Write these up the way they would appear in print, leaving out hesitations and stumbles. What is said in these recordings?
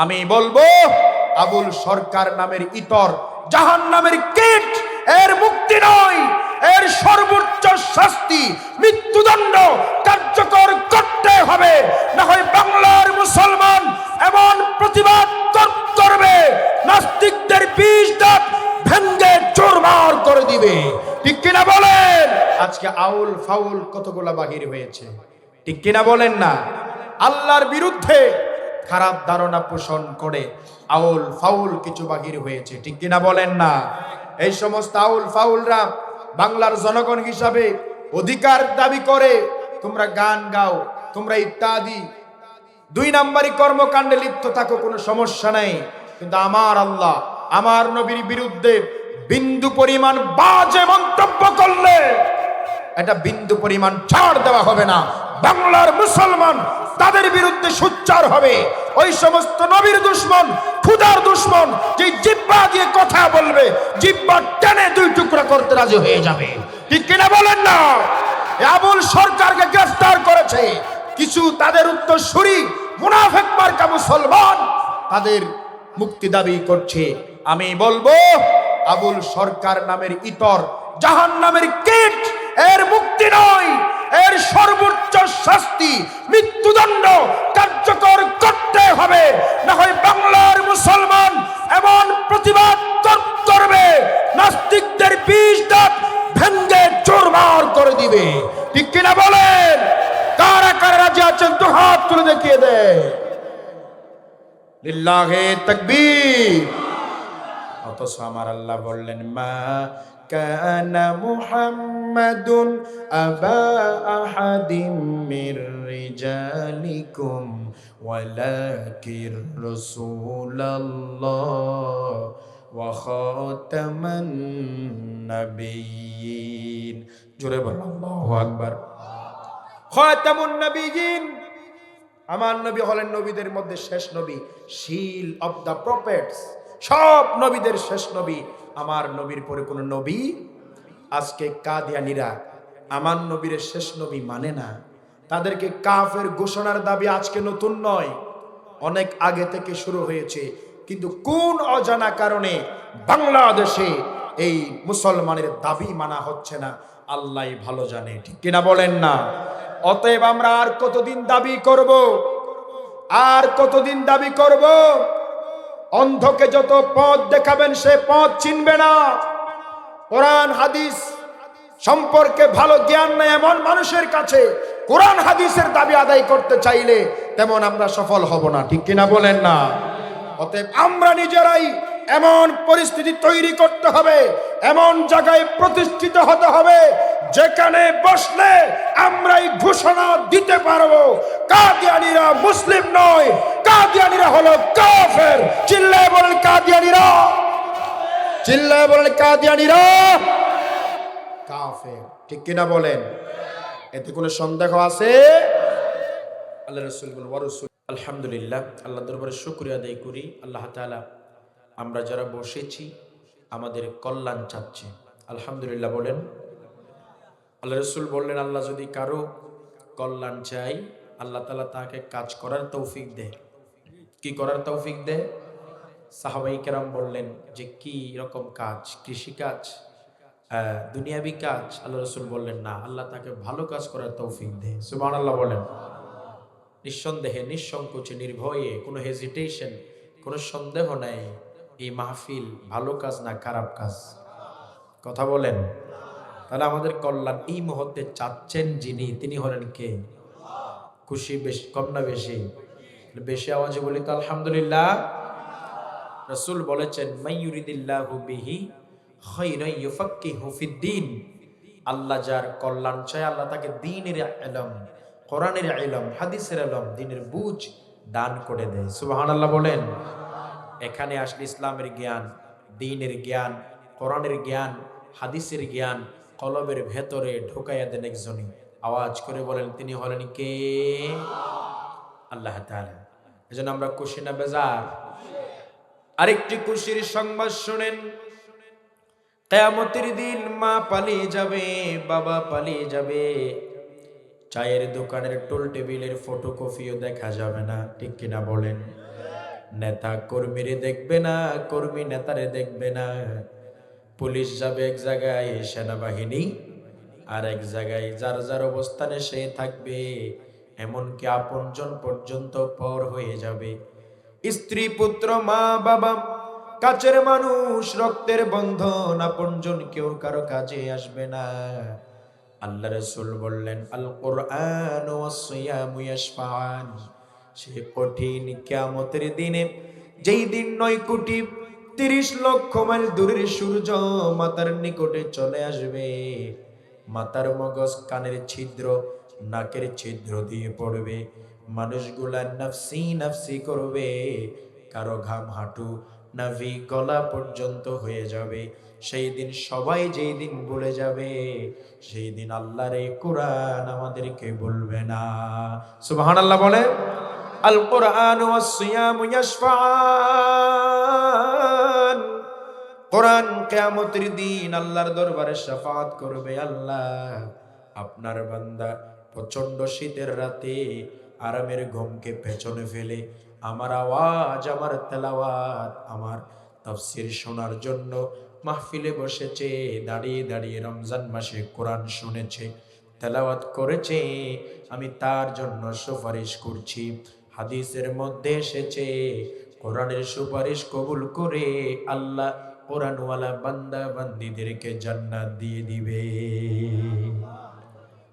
আমি বলবো আবুল সরকার নামের ইতর জাহান্নামের কীট, এর মুক্তি নয়, এর সর্বোচ্চ শাস্তি মৃত্যুদণ্ড কার্যকর করতে হবে, না হয় বাংলার মুসলমান এমন প্রতিবাদ করবে নাস্তিকদের বিষ দাঁত ভেঙ্গে চুরমার করে দিবে। ঠিক কিনা বলেন? আজকে আউল ফাউল কতগুলা বাহির হয়েছে, ঠিক কিনা বলেন না? আল্লাহর বিরুদ্ধে খারাপ ধারণা পোষণ করে আউল ফাউল কিছু বাহির হয়েছে, ঠিক কিনা বলেন না? এই সমস্ত আউল ফাউলরা বাংলার জনগণ হিসাবে অধিকার দাবি করে তোমরা গান গাও, তোমরা ইত্যাদি 2 নম্বরই কর্মকাণ্ডে লিপ্ত থাকো, কোনো সমস্যা নাই, কিন্তু আমার আল্লাহ আমার নবীর বিরুদ্ধে বিন্দু পরিমাণ বাজে মন্তব্য করলে এটা বিন্দু পরিমাণ ছাড় দেওয়া হবে না। বাংলার মুসলমান তাদের বিরুদ্ধে সোচ্চার হবে। ওই সমস্ত নবীর দুশমন, খুদার দুশমন যে জিহ্বা দিয়ে কথা বলবে, জিহ্বা টেনে 2 টুকরা করতে রাজি হয়ে যাবে, ঠিক কিনা বলেন না? আবুল সরকারকে গ্রেফতার করেছে কিছু তাদের উত্তরসূরি মুনাফিক মার্কা মুসলমান, তাদের মুক্তি দাবি করছে। আমি বলবো আবুল সরকার নামের ইতর জাহান্নামের কীট, এর মুক্তি নয়, এর সর্বোচ্চ শাস্তি মৃত্যুদণ্ড কার্যকর করতে হবে, না হয় বাংলার মুসলমান এমন প্রতিবাদ করবে নাস্তিকদের বিষ দাঁত ভেঙ্গে চুরমার করে দিবে। ঠিক কিনা বলেন? কারা কারা রাজি আছেন তো হাত তুলে দেখিয়ে দেয়। লিল্লাহে তাকবীর। অথচ আমার আল্লাহ বললেন মা কানা মুহাম্মাদুন আবা আহাদিম মির রিজালিকুম ওয়ালাকির রাসূলুল্লাহ ওয়া খাতামান নাবিয়্যিন। জোরে বল আল্লাহু আকবার। খাতামুন নাবিয়্যিন, আমার নবী হলেন নবীদের মধ্যে শেষ নবী, শীল অফ দ্য প্রফেটস, সব নবীদের শেষ নবী। আমার নবীর পরে কোনো নবী। আজকে কাদিয়ানীরা আমার নবীর শেষ নবী মানে না, তাদেরকে কাফের ঘোষণার দাবি আজকে নতুন নয়, অনেক আগে থেকে শুরু হয়েছে, কিন্তু কোন অজানা কারণে বাংলাদেশে এই মুসলমানের দাবি মানা হচ্ছে না আল্লাহই ভালো জানে, ঠিক কিনা বলেন না? অতএব আমরা আর কতদিন দাবি করব, আর কতদিন দাবি করব? অন্ধকে যত পথ দেখাবেন সে পথ চিনবে না। কোরআন হাদিস সম্পর্কে ভালো জ্ঞান নেই এমন মানুষের কাছে কোরআন হাদিসের দাবি আদায় করতে চাইলে তেমন আমরা সফল হব না, ঠিক কিনা বলেন না? অতএব আমরা নিজেরাই এমন পরিস্থিতি তৈরি করতে হবে, এমন জায়গায় প্রতিষ্ঠিত হতে হবে যেখানে বসলে আমরাই ঘোষণা দিতে পারবো কাদিয়ানীরা মুসলিম নয়, কাদিয়ানীরা হলো কাফের। চিল্লায় বলেন কাদিয়ানীরা, চিল্লায় বলেন কাদিয়ানীরা কাফের, ঠিক কিনা বলেন? এতে কোনো সন্দেহ আছে? আল্লাহ রাসূল বলেন ওয়া রাসূল। আলহামদুলিল্লাহ, আল্লাহ দরবারে শুকরিয়া আদায় করি। আল্লাহ তাআলা আমরা যারা বসেছি আমাদের কল্যাণ চাচ্ছে, আলহামদুলিল্লাহ বলেন। আল্লাহ রাসূল বললেন আল্লাহ যদি কারো কল্যাণ চাই আল্লাহ তাআলা তাকে কাজ করার তৌফিক দেয়। কি করার তৌফিক দেয়? সাহাবায়ে কেরাম বললেন যে কি রকম কাজ? কৃষি কাজ, দুনিয়াবি কাজ? আল্লাহ রাসূল বললেন না, আল্লাহ তাকে ভালো কাজ করার তৌফিক দেয়। সুবহানাল্লাহ বলেন। নিঃসন্দেহে, নিঃসংকোচে, নির্ভয়ে, কোনো হেজিটেশন, কোনো সন্দেহ নাই, এই মাহফিল ভালো কাজ না খারাপ কাজ? কথা বলেন। তাহলে আমাদের কল্যাণ এই মুহূর্তে চাচ্ছেন যিনি, তিনি হলেন কে? খুশি বেশি কম না বেশি? বেশি আওয়াজে বলি তো আলহামদুলিল্লাহ। রাসূল বলেছেন মাইয়ুরিদিল্লাহু বিহি খায়রান ইউফাক্কিহু ফিদ্দীন। আল্লাহ যার কল্যাণ চায় আল্লাহ তাকে দ্বীনের ইলম, কোরআনের ইলম, হাদিসের ইলম, দ্বীনের বুঝ দান করে দেয়। সুবহানাল্লাহ বলেন। এখানে আসলে ইসলামের জ্ঞান, দ্বীনের জ্ঞান, কোরআনের জ্ঞান, হাদিসের জ্ঞান কলবের ভেতরে ঢুকাইয়া দেন একজনই। আওয়াজ করে বলেন তিনি হলেন কে? আল্লাহ তাআলা। এজন্য আমরা খুশি না বেজার? আরেকটি খুশির সংবাদ শুনেন। কিয়ামতের দিন মা পালিয়ে যাবে, বাবা পালিয়ে যাবে, চায়ের দোকানের টোল টেবিলের ফটোকপিও দেখা যাবে না, ঠিক কিনা বলেন? নেতা কর্মীরে দেখবে না, কর্মী নেতারে দেখবে না। পুলিশ যাবে এক জায়গায়, সেনাবাহিনী আর এক জায়গায়, যার যার অবস্থানে সে থাকবে। এমনকি আপনজন পর্যন্ত পর হয়ে যাবে। স্ত্রী, পুত্র, মা, বাবা, কাছের মানুষ, রক্তের বন্ধন, আপনজন কেউ কারো কাজে আসবে না। আল্লাহ রাসূল বললেন, আল কোরআন ওয়াস সিয়ামু ইয়াশফাআন। সে কঠিন কিয়ামতের দিনে, যেই দিন 9,30,00,000 মাইল দূরের সূর্য মাতার নিকটে চলে আসবে, মাতার মগজ কানের ছিদ্র, নাকের ছিদ্র দিয়ে পড়বে, মানুষগুলা নাফসি নাফসি করবে, কারো ঘাম হাঁটু, নাভি, গলা পর্যন্ত হয়ে যাবে। সেই দিন সবাই যেই দিন বলে যাবে, সেই দিন আল্লাহর এই কোরআন আমাদেরকে বলবে না। সুবহানাল্লাহ বলে। আল কোরআন ওয়াস সিয়ামু ইয়াশফাআন। কোরআন কিয়ামতের দিন আল্লাহর দরবারে শাফাআত করবে। আল্লাহ, আপনার বান্দা প্রচন্ড শীতের রাতে আরামের ঘুমকে পেছনে ফেলে আমার আওয়াজ, আমার তেলাওয়াত, আমার তাফসীর শোনার জন্য মাহফিলে বসেছে, দাঁড়িয়ে দাঁড়িয়ে রমজান মাসে কোরআন শুনেছে, তেলাওয়াত করেছে। আমি তার জন্য সুপারিশ করছি। হাদিসের মধ্যে এসেছে, কোরআনের সুপারিশ কবুল করে আল্লাহ কোরআনওয়ালা বান্দা বান্দীদেরকে জান্নাত দিয়ে দিবে।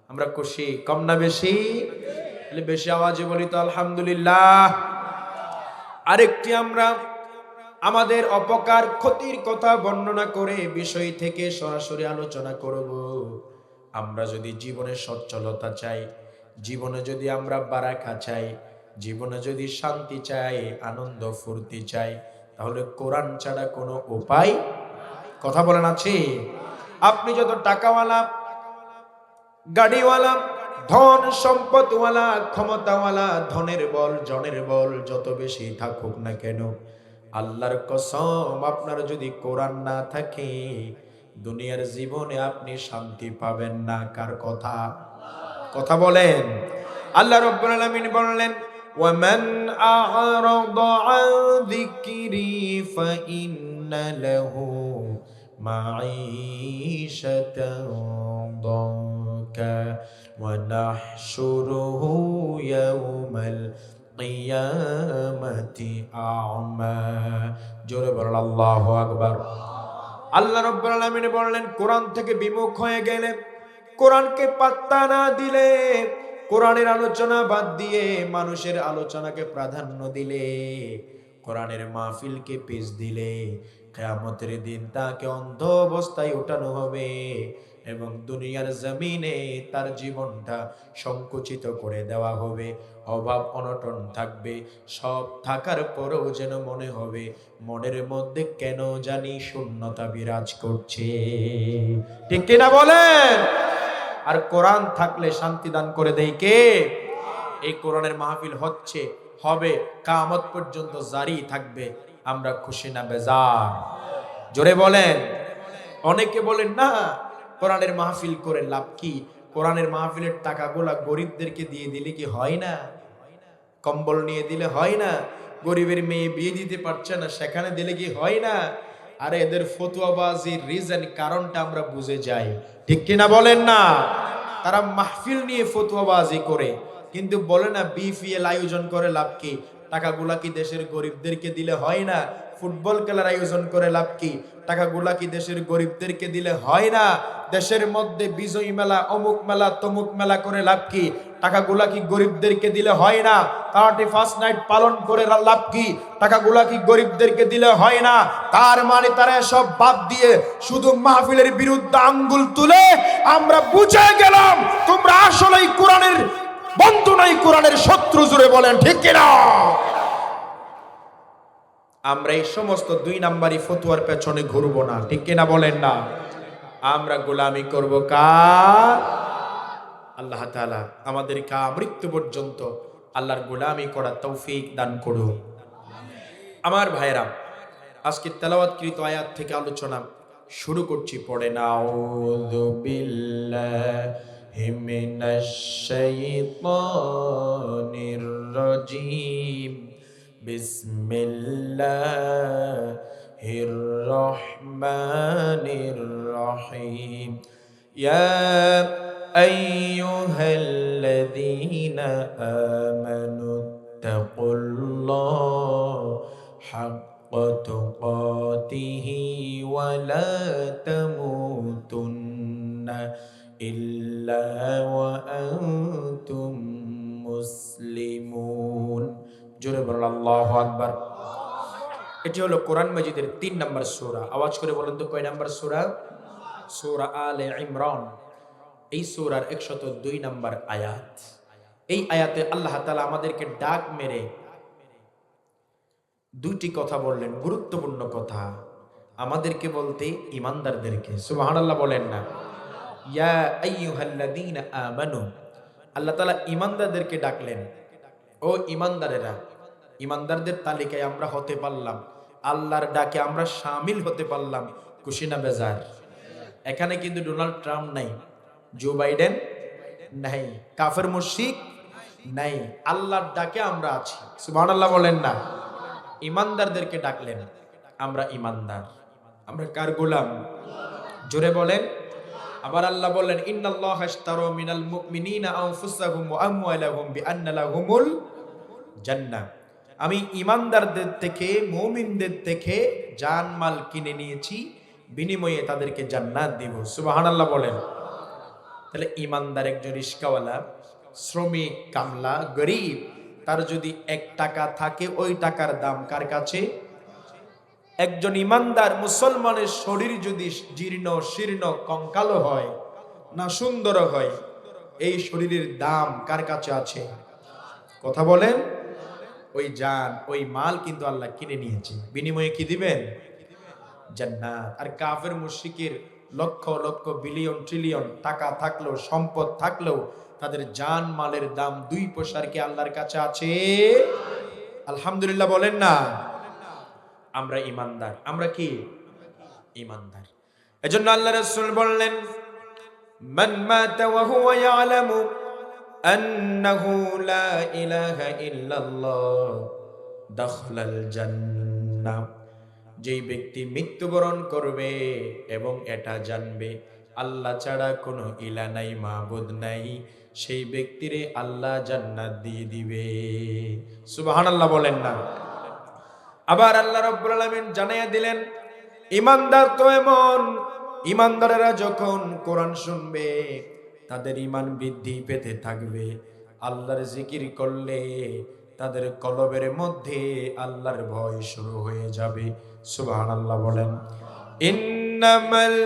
আমরা খুশি? কম না বেশি? বেশি আওয়াজে বলি তো আলহামদুলিল্লাহ। আরেকটি, আমরা আমাদের অপকার ক্ষতির কথা বর্ণনা করে বিষয় থেকে সরাসরি আলোচনা করব। আমরা যদি জীবনে সচ্ছলতা চাই, জীবনে যদি আমরা বারাকা চাই, জীবনে যদি শান্তি চাই, আনন্দ ফুর্তি চাই, তাহলে কোরআন ছাড়া কোনো উপায়, কথা বলেন, আছে? আপনি যত টাকাওয়ালা, গাড়িওয়ালা, ধন সম্পদওয়ালা, ক্ষমতাওয়ালা, ধনের বল, জনের বল যত বেশি থাকুক না কেন, আল্লাহর কসম, আপনার যদি কোরআন না থাকে, দুনিয়ার জীবনে আপনি শান্তি পাবেন না। কার কথা? কথা বলেন। আল্লাহ রাব্বুল আলামিন বললেন, ওয়ামান আ'রাদা আন যিকরি ফাইন্না লাহু মাঈশাতান দানকা ওয়া নাহশুরুহু ইয়াওমাল কিয়ামাতি আ'মা। জোরে বলেন আল্লাহু আকবার। আল্লাহ রাব্বুল আলামিন বললেন, কোরআন থেকে বিমুখ হয়ে গেলে, কোরআনকে পাত্তা না দিলে, কোরআনের আলোচনা বাদ দিয়ে মানুষের আলোচনাকে প্রাধান্য দিলে, কোরআনের মাহফিলকে পেছ দিলে, কিয়ামতের দিন তাকে অন্ধ অবস্থায় উঠানো হবে এবং দুনিয়ার জমিনে তার জীবনটা সংকুচিত করে দেওয়া হবে। অভাব অনটন থাকবে, সব থাকার পরেও যেন মনে হবে মনের মধ্যে কেন জানি শূন্যতা বিরাজ করছে। ঠিক কিনা বলেন? আর কোরআন থাকলে শান্তি দান করে দেয় কে? এই কোরআনের মাহফিল হচ্ছে, হবে, কিয়ামত পর্যন্ত জারি থাকবে। আমরা খুশি না বেজার? জোরে বলেন। অনেকে বলেন, না, কোরআনের মাহফিল করে লাভ কি? কোরআনের মাহফিলের টাকাগুলা গরিবদেরকে দিয়ে দিলে কি হয় না? কম্বল নিয়ে দিলে হয় না? গরিবের মেয়ে বিয়ে দিতে পারছে না, সেখানে দিলে কি হয় না? আরে এদের ফতুয়াবাজির রিজন, কারণটা আমরা বুঝে যাই। ঠিক কিনা বলেন না? তারা মাহফিল নিয়ে ফতুয়াবাজি করে, কিন্তু বলে না বিপিএল আয়োজন করে লাভ কি? টাকাগুলা কি দেশের গরিবদেরকে দিলে হয় না? ফুটবল খেলার আয়োজন করে লাভ কি? টাকাগুলা কি দেশের গরিবদেরকে দিলে হয় না? দেশের মধ্যে বিজয়ী মেলা, অমুক মেলা, তমুক মেলা করে লাভ কি? টাকাগুলা কি গরিবদেরকে দিলে হয় না? 31st নাইট পালন করে লাভ কি? টাকাগুলা কি গরিবদেরকে দিলে হয় না? তার মানে তারা সব বাদ দিয়ে শুধু মাহফিলের বিরুদ্ধে আঙ্গুল তুলে আমরা বুঝে গেলাম তোমরা আসলেই কোরআনের বন্ধু নাই, কোরআনের শত্রু। জুড়ে বলেন ঠিক কিনা? আমরা এই সমস্ত 2 নাম্বারি ফতুয়ার পেছনে ঘুরবো না। ঠিক কিনা বলেন না? আমরা গোলামি করব কার? আল্লাহ তাআলা আমাদেরকে মৃত্যু পর্যন্ত আল্লাহর গোলামি করার তৌফিক দান করুন। আমার ভাইরা, আজকে তেলাওয়াতকৃত আয়াত থেকে আলোচনা শুরু করছি। পড়ে নাউযু বিল্লাহি মিনাশ শাইতানির রাজীম, বিসমিল্লাহির রহমানির রহিম। ইয়া আইয়ুহাল্লাযীনা আমানু তাকুল্লাহা হাক্কা তুকাতিহি ওয়া লা তামুতুন্না ইল্লা ওয়া আনতুম মুসলিমুন। জোরে বলুন আল্লাহু আকবার। এটি হলো কোরআন মাজিদের ৩ নম্বর সূরা। আওয়াজ করে বলুন তো কয় নম্বর সূরা? সূরা আলে ইমরান। এই সূরার ১০২ নম্বর আয়াত। এই আয়াতে আল্লাহ তাআলা আমাদেরকে ডাক মেরে দুইটি কথা বললেন, গুরুত্বপূর্ণ কথা। আমাদেরকে বলতে ঈমানদারদেরকে, সুবহানাল্লাহ বলেন না। ইয়া আইয়ুহাল্লাযীনা আমানু, আল্লাহ তাআলা ঈমানদারদেরকে ডাকলেন। ও ঈমানদারেরা, ঈমানদারদের তালিকায় আমরা হতে পারলাম, আল্লাহর ডাকে আমরা শামিল হতে পারলাম। খুশি না বেজার? এখানে কিন্তু ডোনাল্ড ট্রাম্প নাই, জো বাইডেন নাই, কাফের মুশরিক নাই, আল্লাহর ডাকে আমরা আছি। সুবহানাল্লাহ বলেন না। ঈমানদারদেরকে ডাকলেন, আমরা ঈমানদার। আমরা কার গোলাম? জোরে বলেন। আবার আল্লাহ বললেন, ইন্নাল্লাহা আশতারা মিনাল মুমিনিনা আনফুসাহুম ওয়া আমওয়ালাহুম বিআন্না লাহুমুল জান্নাহ। আমি ঈমানদারদের থেকে, মুমিনদের থেকে জানমাল কিনে নিয়েছি, বিনিময়ে তাদেরকে জান্নাত দিব। সুবহানাল্লাহ বলেন। তাহলে ঈমানদার একজন রিস্কাওয়ালা, শ্রমিক, কামলা, গরিব, তার যদি ১ টাকা থাকে ওই টাকার দাম কার কাছে? একজন ঈমানদার মুসলমানের শরীর যদি জীর্ণ শীর্ণ কঙ্কালো হয়, না সুন্দর হয়, এই শরীরের দাম কার কাছে আছে? কথা বলেন। ওই জান, ওই মাল কিন্তু আল্লাহ কিনে নিয়েছে, বিনিময়ে কি দিবেন? জান্নাত। আর কাফের মুশরিকের লক্ষ লক্ষ বিলিয়ন ট্রিলিয়ন টাকা থাকলেও, সম্পদ থাকলেও, তাদের জান মালের দাম ২ পয়সার কি আল্লাহর কাছে আছে? আলহামদুলিল্লাহ বলেন না। আমরা ঈমানদার। আমরা কি ঈমানদার? এজন্য আল্লাহ রাসূল বললেন, মান মাতা ওয়া হুয়া ইয়ালামু আন্নাহু লা ইলাহা ইল্লাল্লাহ দাখালাল জান্নাহ। যেই ব্যক্তি মৃত্যুবরণ করবে এবং এটা জানবে আল্লাহ ছাড়া কোনো ইলা নাই, মাবুদ নাই, সেই ব্যক্তিরে আল্লাহ জান্নাত দিয়ে দিবে। সুবহানাল্লাহ বলেন না। আবার আল্লাহ রাব্বুল আলামিন জানাইয়া দিলেন, ঈমানদার তো এমন, ঈমানদারেরা যখন কোরআন শুনবে তাদের ঈমান বৃদ্ধি পেতে থাকবে। আল্লাহর জিকির করলে তাদের কলবের মধ্যে আল্লাহর ভয় শুরু হয়ে যাবে। সুবহানাল্লাহ বলেন। ইন্নামাল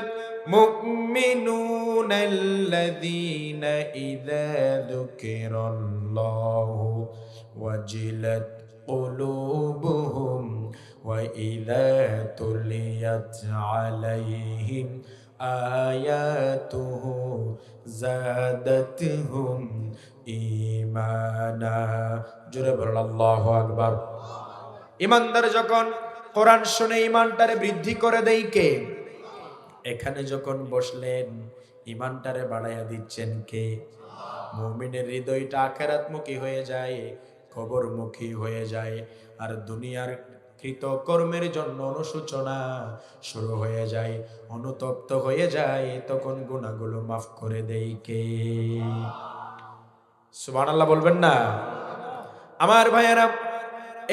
মুমিনুনা আল্লাযীনা ইযা যুকিরাল্লাহু ওয়াজিলাত قلوبهم وإذا تليت عليهم آياته زادتهم إيمانا। জোরে বলুন আল্লাহু আকবার। ঈমানদার যখন কোরআন শুনে ঈমানটারে বৃদ্ধি করে দেয় কে? এখানে যখন বসলেন ঈমানটারে বাড়াইয়া দিচ্ছেন কে? মুমিনের হৃদয়টা আখিরাতমুখী হয়ে যায়, কবরমুখী হয়ে যায়, আর দুনিয়ার কৃত কর্মের জন্য অনুশোচনা শুরু হয়ে যায়, অনুতপ্ত হয়ে যায়। তখন গুনাহগুলো মাফ করে দেয় কে? সুবহানাল্লাহ বলবেন না। আমার ভাইয়েরা,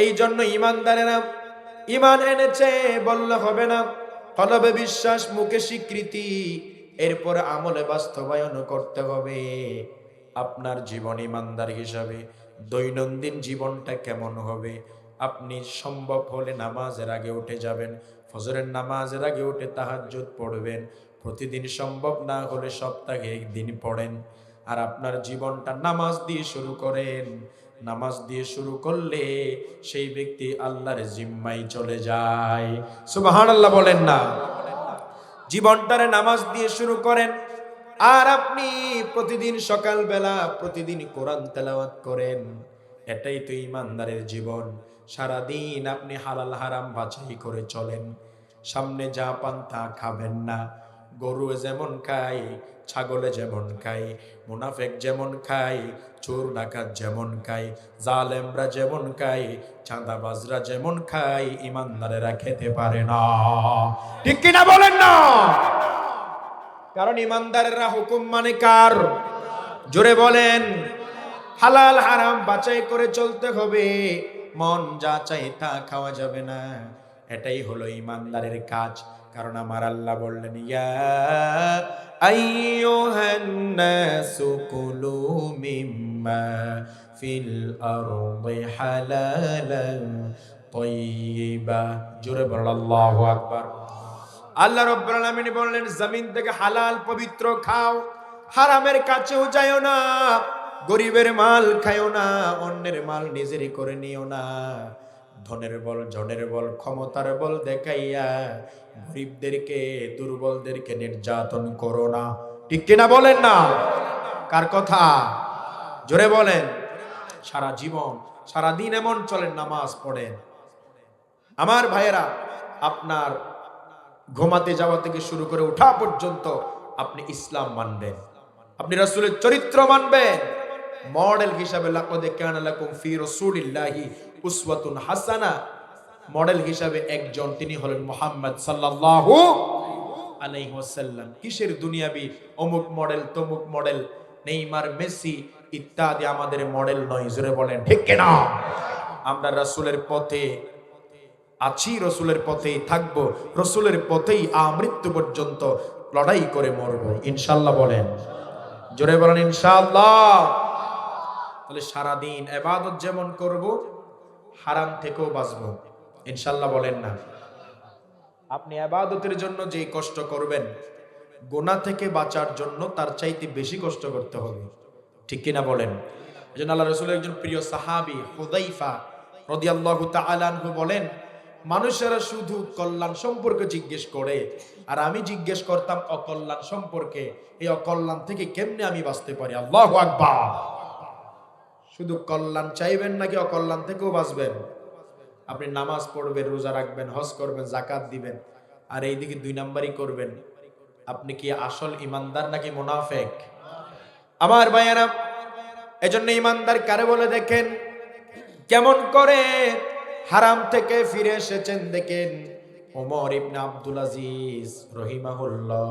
এই জন্য ঈমানদারেরা ঈমান এনেছে বললে হবে না। কলবে বিশ্বাস, মুখে স্বীকৃতি, এরপর আমলে বাস্তবায়ন করতে হবে। আপনার জীবন ঈমানদার হিসাবে দৈনন্দিন জীবনটা কেমন হবে? আপনি সম্ভব হলে নামাজের আগে উঠে যাবেন, ফজরের নামাজের আগে উঠে তাহাজ্জুদ পড়বেন। প্রতিদিন সম্ভব না হলে সপ্তাহে 1 দিন পড়েন। আর আপনার জীবনটা নামাজ দিয়ে শুরু করেন। নামাজ দিয়ে শুরু করলে সেই ব্যক্তি আল্লাহর জিম্মায় চলে যায়। সুবহানাল্লাহ বলেন না। জীবনটারে নামাজ দিয়ে শুরু করেন, আর আপনি প্রতিদিন সকালবেলা প্রতিদিন কোরআন তেলাওয়াত করেন। এটাই তো ঈমানদারের জীবন। সারাদিন আপনি হালাল হারাম বাছাই করে চলেন। সামনে যা পান তা খাবেন না, গরু যেমন খায়, ছাগলে যেমন খায়, মুনাফেক যেমন খায়, চোর ডাকাত যেমন খায়, জালেমরা যেমন খায়, চাঁদাবাজরা যেমন খায়, ইমানদারেরা খেতে পারে না। ঠিক কিনা বলেন না? কারণ ইমানদারেরা হুকুম মানে কার? জোরে বলেন। হালাল হারাম বাছাই করে চলতে হবে, মন যা চাই তা খাওয়া যাবে না। এটাই হলো ইমানদারের কাজ। কারণ আমার আল্লাহ বললেন, ইয়া আইয়ুহান নাসু কুলু মিম্মা ফিল আরদি হালালান তাইয়্যিবা। জোরে বলেন আল্লাহু আকবার। আল্লাহ রাব্বুল আলামিন বললেন, জমিন থেকে হালাল পবিত্র খাও, হারামের কাছেও যাইও না, গরিবের মাল খাইও না, অন্যের মাল নিজেরই করে নিও না। ধনের বল, জনের বল, ক্ষমতার বল দেখাইয়া গরিবদেরকে, দুর্বলদেরকে নির্যাতন করো না। ঠিক কিনা বলেন না? কার কথা? জোরে বলেন। সারা জীবন সারা দিন এমন চলেন, নামাজ পড়েন। আমার ভাইয়েরা, আপনার ঘুমাতে যাওয়া থেকে শুরু করে ওঠা পর্যন্ত আপনি ইসলাম মানবেন, আপনি রাসূলের চরিত্র মানবেন। মডেল হিসাবে লাকাদ কানা লাকুম ফি রাসূলিল্লাহি উসওয়াতুন হাসানা, মডেল হিসাবে একজন, তিনি হলেন মুহাম্মদ সাল্লাল্লাহু আলাইহি ওয়াসাল্লাম। কিসের দুনিয়াবি অমুক মডেল, তমুক মডেল, নেইমার, মেসি ইত্যাদি আমাদের মডেল নয়। জোরে বলেন ঠিক কিনা? আমরা রাসূলের পথে আছি, রসুলের পথেই থাকবো, রসুলের পথেই আমৃত্যু পর্যন্ত লড়াই করে মরবো ইনশাল্লাহ। বলেন, জোরে বলেন ইনশাআল্লাহ। তাহলে সারাদিন ইবাদত যেমন করব, হারাম থেকেও বাঁচবো ইনশাল্লাহ। বলেন না? আপনি ইবাদতের জন্য যে কষ্ট করবেন, গুনাহ থেকে বাঁচার জন্য তার চাইতে বেশি কষ্ট করতে হবে। ঠিক কিনা বলেন? এজন্য আল্লাহ রাসূলের একজন প্রিয় সাহাবী হুযায়ফা রাদিয়াল্লাহু তাআলা আনহু বলেন, মানুষেরা শুধু কল্যাণ সম্পর্কে জিজ্ঞেস করে, আর আমি জিজ্ঞেস করতাম অকল্যাণ সম্পর্কে। এই অকল্যাণ থেকে কেমনে আমি বাঁচতে পারি? আল্লাহু আকবার। শুধু কল্যাণ চাইবেন নাকি অকল্যাণ থেকেও বাঁচবেন? আপনি নামাজ পড়বেন, রোজা রাখবেন, হজ করবেন, যাকাত দিবেন, আর এইদিকে দুই নাম্বারই করবেন। আপনি কি আসল ইমানদার নাকি মুনাফিক? আমার ভাইয়েরা, এজন্য ইমানদার কারে বলে দেখেন, কেমন করে হারাম থেকে ফিরে এসেছেন দেখেন। ওমর ইবনে আব্দুল আজিজ রহিমাহুল্লাহ,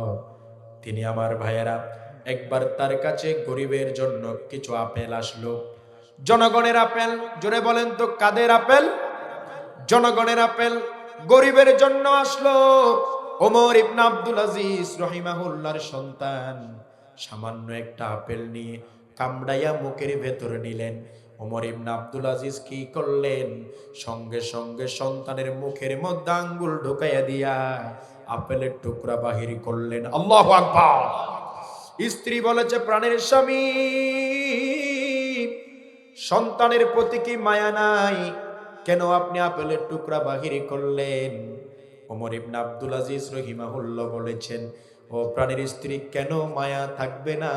তিনি আমার ভাইয়েরা, একবার তার কাছে গরিবের জন্য কিছু আপেল আসলো। জনগণের আপেল। জোরে বলেন তো, কাদের আপেল? জনগণের আপেল গরিবের জন্য আসলো। ওমর ইবনে আব্দুল আজিজ রহিমাহুল্লাহর সন্তান সামান্য একটা আপেল নিয়ে কামড়াইয়া মুখের ভেতরে নিলেন। ওমর ইবনে আব্দুল আজিজ কি করলেন? সঙ্গে সঙ্গে সন্তানের মুখের মধ্যে আঙ্গুল ঢুকাইয়া দিয়া আপেলের টুকরা বাহির করলেন। আল্লাহু আকবার। স্ত্রী বলেছে, প্রাণের স্বামী, সন্তানের প্রতি কি মায়া নাই? কেন আপনি আপেলের টুকরা বাহির করলেন? ওমর ইবনে আব্দুল আজিজ রহিমাহুল্লাহ বলেছেন, ও প্রাণের স্ত্রী, কেন মায়া থাকবে না?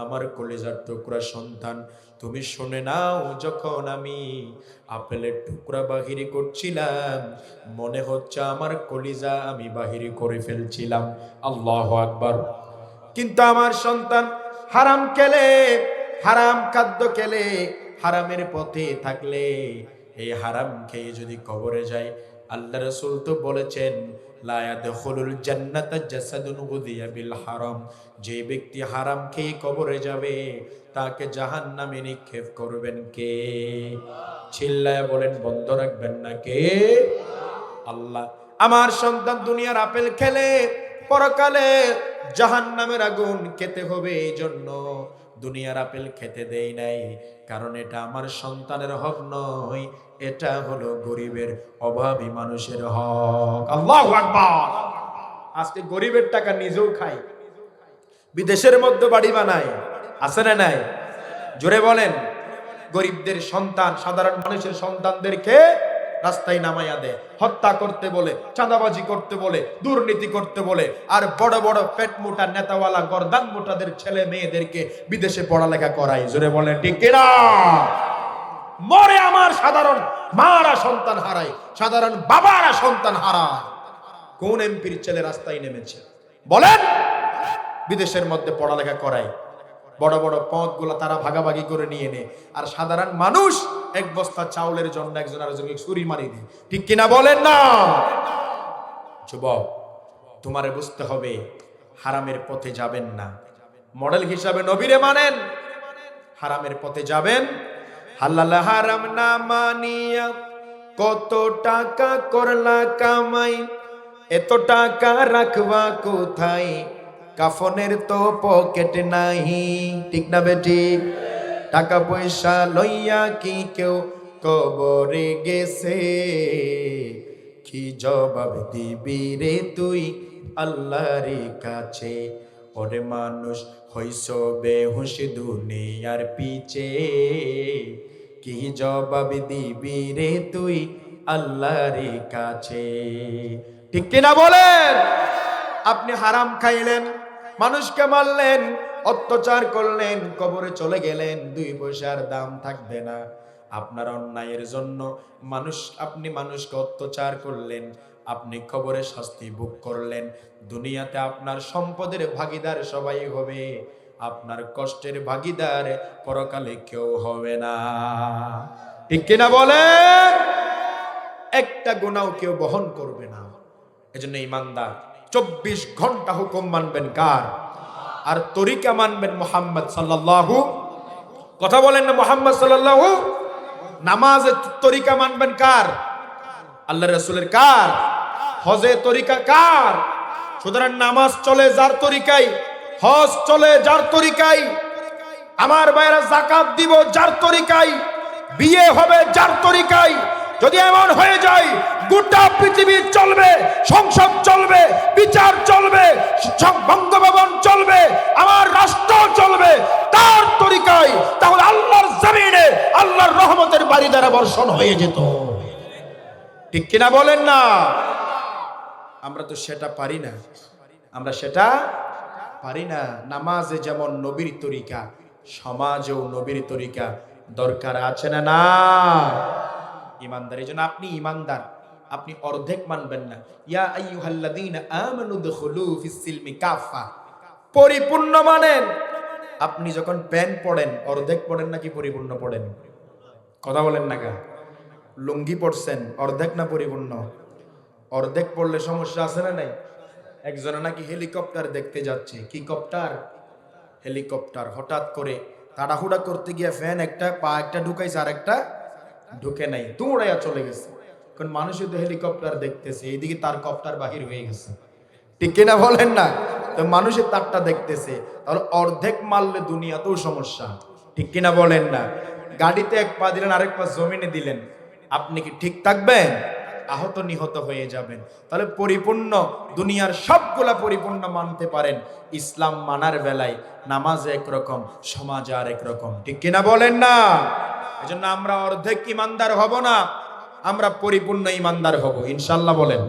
আমার কলিজার টুকরা সন্তান, তুমি শুনে নাও, যখন আমি আপেলের টুকরা বাহির করছিলাম, মনে হচ্ছে আমার কলিজা আমি বাহির করে ফেলছিলাম। আল্লাহু আকবার। কিন্তু আমার সন্তান হারাম খেলে, হারাম খাদ্য খেলে, হারামের পথে থাকলে, এই হারাম খেয়ে যদি কবরে যায়, আল্লাহ রাসূল তো বলেছেন, লা ইয়াদখুলুল জান্নাতা জাসাদুন গুযিয়া বিল হারাম। যে ব্যক্তি হারাম খেয়ে কবরে যাবে, তাকে জাহান্নামে নিক্ষেপ করবেন কে? চিল্লায়া বলেন, বন্ধ রাখবেন না কে? আল্লাহ। আমার সন্তান দুনিয়ার আপেল খেলে পরকালে জাহান্নামের আগুন খেতে হবে, এই জন্য দুনিয়ার আপেল খেতে দেই নাই। কারণ এটা আমার সন্তানের হক নয়, এটা হলো গরিবের, অভাবী মানুষের হক। আল্লাহু আকবার। আজকে গরিবের টাকা নিজেও খাই, বিদেশের মধ্যে বাড়ি বানায়, আছে না নাই? জোরে বলেন। গরিবদের সন্তান, সাধারণ মানুষের সন্তানদেরকে রাস্তায় নামাইয়া দেয়, হত্যা করতে বলে, চাঁদাবাজি করতে বলে, দুর্নীতি করতে বলে, আর বড় বড় পেট মোটা নেতাওয়ালা গর্দান মোটাদের ছেলে মেয়েদেরকে বিদেশে পড়ালেখা করায়। জোরে বলেন ঠিক কিনা? মরে আমার সাধারণ মারা সন্তান হারায়, সাধারণ বাবারা সন্তান হারায়। কোন এমপির ছেলে রাস্তায় নেমেছে? বলেন, বিদেশের মধ্যে পড়ালেখা করায়, বড় বড় পদগুলো তারা ভাগাভাগি করে নিয়ে নেয়, আর সাধারণ মানুষ এক বস্তা চাউলের জন্য একজন আরেকজনকে ছুরি মারি দেয়। ঠিক কিনা বলেন না? যুবক, তোমারে বুঝতে হবে হারামের পথে যাবেন না। মডেল হিসাবে নবীরে মানেন, হারামের পথে যাবেন। হালাল হারাম না মানিয়া কত টাকা করলা কামাই, এত টাকা রাখবা কোথায়, কাফনের তো পকেট নাই। ঠিক না বেটি? টাকা পয়সা লইয়া কি কেউ কবরে গেছে, কি জবাব দিবি রে তুই আল্লাহর কাছে। ওরে মানুষ হইছ বেহুশ দুনিয়ার পিছে, কি জবাব দিবি রে তুই আল্লাহর কাছে। ঠিক কিনা বলেন? আপনি হারাম খাইলেন, মানুষকে মারলেন, অত্যাচার করলেন, কবরে চলে গেলেন, 2 পয়সার দাম থাকবে না। আপনার অন্যায়ের জন্য আপনি মানুষকে অত্যাচার করলেন, আপনি কবরে শাস্তি ভোগ করলেন। দুনিয়াতে আপনার সম্পদের ভাগীদার সবাই হবে, আপনার কষ্টের ভাগীদার পরকালে কেউ হবে না। ঠিক কিনা বলেন? একটা গুনাহ কেউ বহন করবে না। এজন্য ইমানদার 24 ঘন্টা হুকুম মানবেন কার? আর তরিকা মানবেন মুহাম্মদ সাল্লাল্লাহু। কথা বলেন না মুহাম্মদ সাল্লাল্লাহু। নামাজের তরিকা মানবেন কার? আল্লাহ রাসূলের। কার? হজে তরিকা কার? সুতরাং নামাজ চলে যার তরিকায়, হজ চলে যার তরিকায়, আমার ভাইরা যাকাত দিব যার তরিকায়, বিয়ে হবে যার তরিকায়। যদি এমন হয়ে যায় গোটা পৃথিবী চলবে, সংসদ চলবে, বিচার চলবে, বঙ্গভবন চলবে, আমার রাষ্ট্র চলবে তার তরিকায়, তাহলে আল্লাহর জমিনে আল্লাহর রহমতের বাড়ি দ্বারা বর্ষণ হয়ে যেত। ঠিক কিনা বলেন না? আমরা তো সেটা পারি না, আমরা সেটা পারি না। নামাজে যেমন নবীর তরিকা, সমাজেও নবীর তরিকা দরকার আছে না? না। ইমানদার, এই জন্য আপনি ইমানদার, আপনি অর্ধেক মানবেন না। ইয়া আইয়ুহাল্লাযীনা আমানু দুখুলু ফিস সিলমি কাফা, পরিপূর্ণ মানেন। আপনি যখন প্যান্ট পড়েন অর্ধেক পড়েন নাকি পরিপূর্ণ পড়েন? কথা বলেন না গা। লুঙ্গি পড়ছেন অর্ধেক না পরিপূর্ণ? অর্ধেক পড়লে সমস্যা আছে না নাই? একজনে নাকি হেলিকপ্টার দেখতে যাচ্ছে। কি কপ্টার? হেলিকপ্টার। হঠাৎ করে তাড়াহুড়া করতে গিয়ে ফ্যান একটা পা একটা ঢুকাইছে, আর একটা ঢুকে নাই, দৌড়াইয়া চলে গেছে। কারণ মানুষই তো হেলিকপ্টার দেখতেছে, এইদিকে তার কপ্টার বাহির হয়ে গেছে। ঠিক কিনা বলেন না? তো মানুষের তারটা দেখতেছে, তাহলে অর্ধেক মারলে দুনিয়াতেও সমস্যা। ঠিক কিনা বলেন না? গাড়িতে এক পা দিলেন, আরেক পা জমিনে দিলেন, আপনি কি ঠিক থাকবেন? আহত নিহত হয়ে যাবেন। তাহলে পরিপূর্ণ, দুনিয়ার সবগুলা পরিপূর্ণ মানতে পারেন, ইসলাম মানার বেলায় নামাজ একরকম, সমাজ আর একরকম। ঠিক কিনা বলেন না? এজন্য আমরা অর্ধেক ইমানদার হব না, আমরা পরিপূর্ণ ইমানদার হব ইনশাআল্লাহ। বলেন,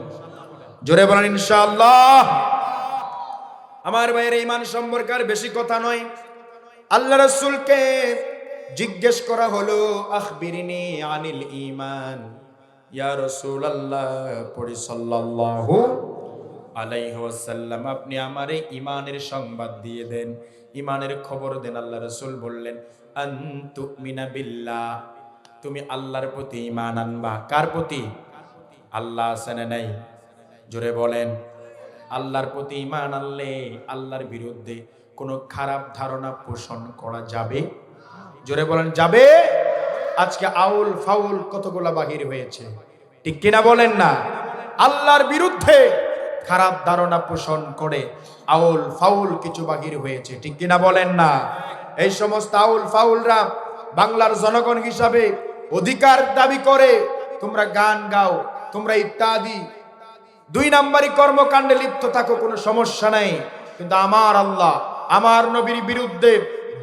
জোরে বলেন ইনশাআল্লাহ। আমার ভাইয়ের ঈমান সম্পর্কে আর বেশি কথা নয়। আল্লাহ রাসূলকে জিজ্ঞেস করা হলো, আখবিরনি আনিল ঈমান। ইয়া রাসূলুল্লাহ, পড়ি সাল্লাল্লাহু আলাইহি ওয়াসাল্লাম, আপনি আমারে ঈমানের সংবাদ দিয়ে দেন, ঈমানের খবর দেন। আল্লাহ রাসূল বললেন, আন তুমিনা বিল্লাহ, তুমি আল্লাহর প্রতি ঈমান আনবা। কার প্রতি? আল্লাহ আছে না নাই? জোরে বলেন। আল্লাহর প্রতি ঈমান আনলে আল্লাহর বিরুদ্ধে কোনো খারাপ ধারণা পোষণ করা যাবে? জোরে বলেন, যাবে? আজকে আউল ফাউল কতগুলা বাহির হয়েছে, ঠিক কিনা বলেন না? আল্লাহর বিরুদ্ধে খারাপ ধারণা পোষণ করে আউল ফাউল কিছু বাহির হয়েছে, ঠিক কিনা বলেন না? এই সমস্ত আউল ফাউলরা বাংলার জনগণ হিসাবে অধিকার দাবি করে, তোমরা গান গাও, তোমরা ইত্যাদি 2 নাম্বারি কর্মকাণ্ডে লিপ্ত থাকো, কোনো সমস্যা নাই। কিন্তু আমার আল্লাহ, আমার নবীর বিরুদ্ধে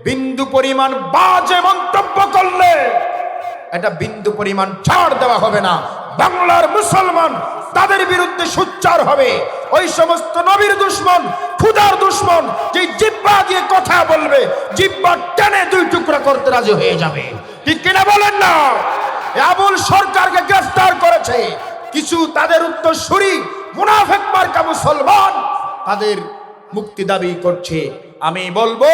বিন্দু পরিমাণ বাজে মন্তব্য করলে এটা বিন্দু পরিমাণ ছাড় দেওয়া হবে না। বাংলার মুসলমান তাদের বিরুদ্ধে সোচ্চার হবে। ওই সমস্ত নবীর দুশমন, খুদার দুশমন, যে জিহ্বা দিয়ে কথা বলবে, জিহ্বা টেনে 2 টুকরা করতে রাজি হয়ে যাবে, ঠিক কিনা বলেন না? আবুল সরকারকে গ্রেফতার করেছে কিছু তাদের উত্তরসূরি মুনাফিক মার্কা মুসলমান, তাদের মুক্তি দাবি করছে। আমি বলবো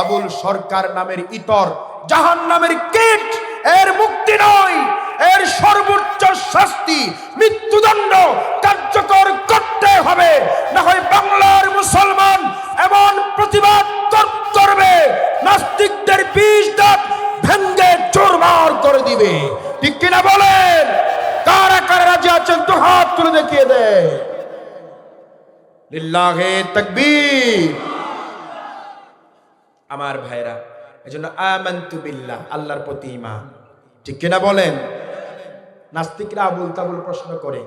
আবুল সরকার নামের ইতর জাহান্নামের কীট, এর মুক্তি নয়, এর সর্বোচ্চ শাস্তি মৃত্যুদণ্ড কার্যকর করতে হবে। না হয় বাংলার মুসলমান এমন প্রতিবাদ করবে, নাস্তিকদের 20 দাঁত ভেঙ্গে চুরমার করে দিবে। ঠিক কিনা বলেন? কারা কারা রাজি আছেন তো হাত তুলে দেখিয়ে দেয়। লিল্লাহে তাকবীর। আমার ভাইরা, এজন্য আমানতু বিল্লাহ, আল্লাহর প্রতি ঈমান। ঠিক কিনা বলেন? নাস্তিকরা আবুল তাবুল প্রশ্ন করে।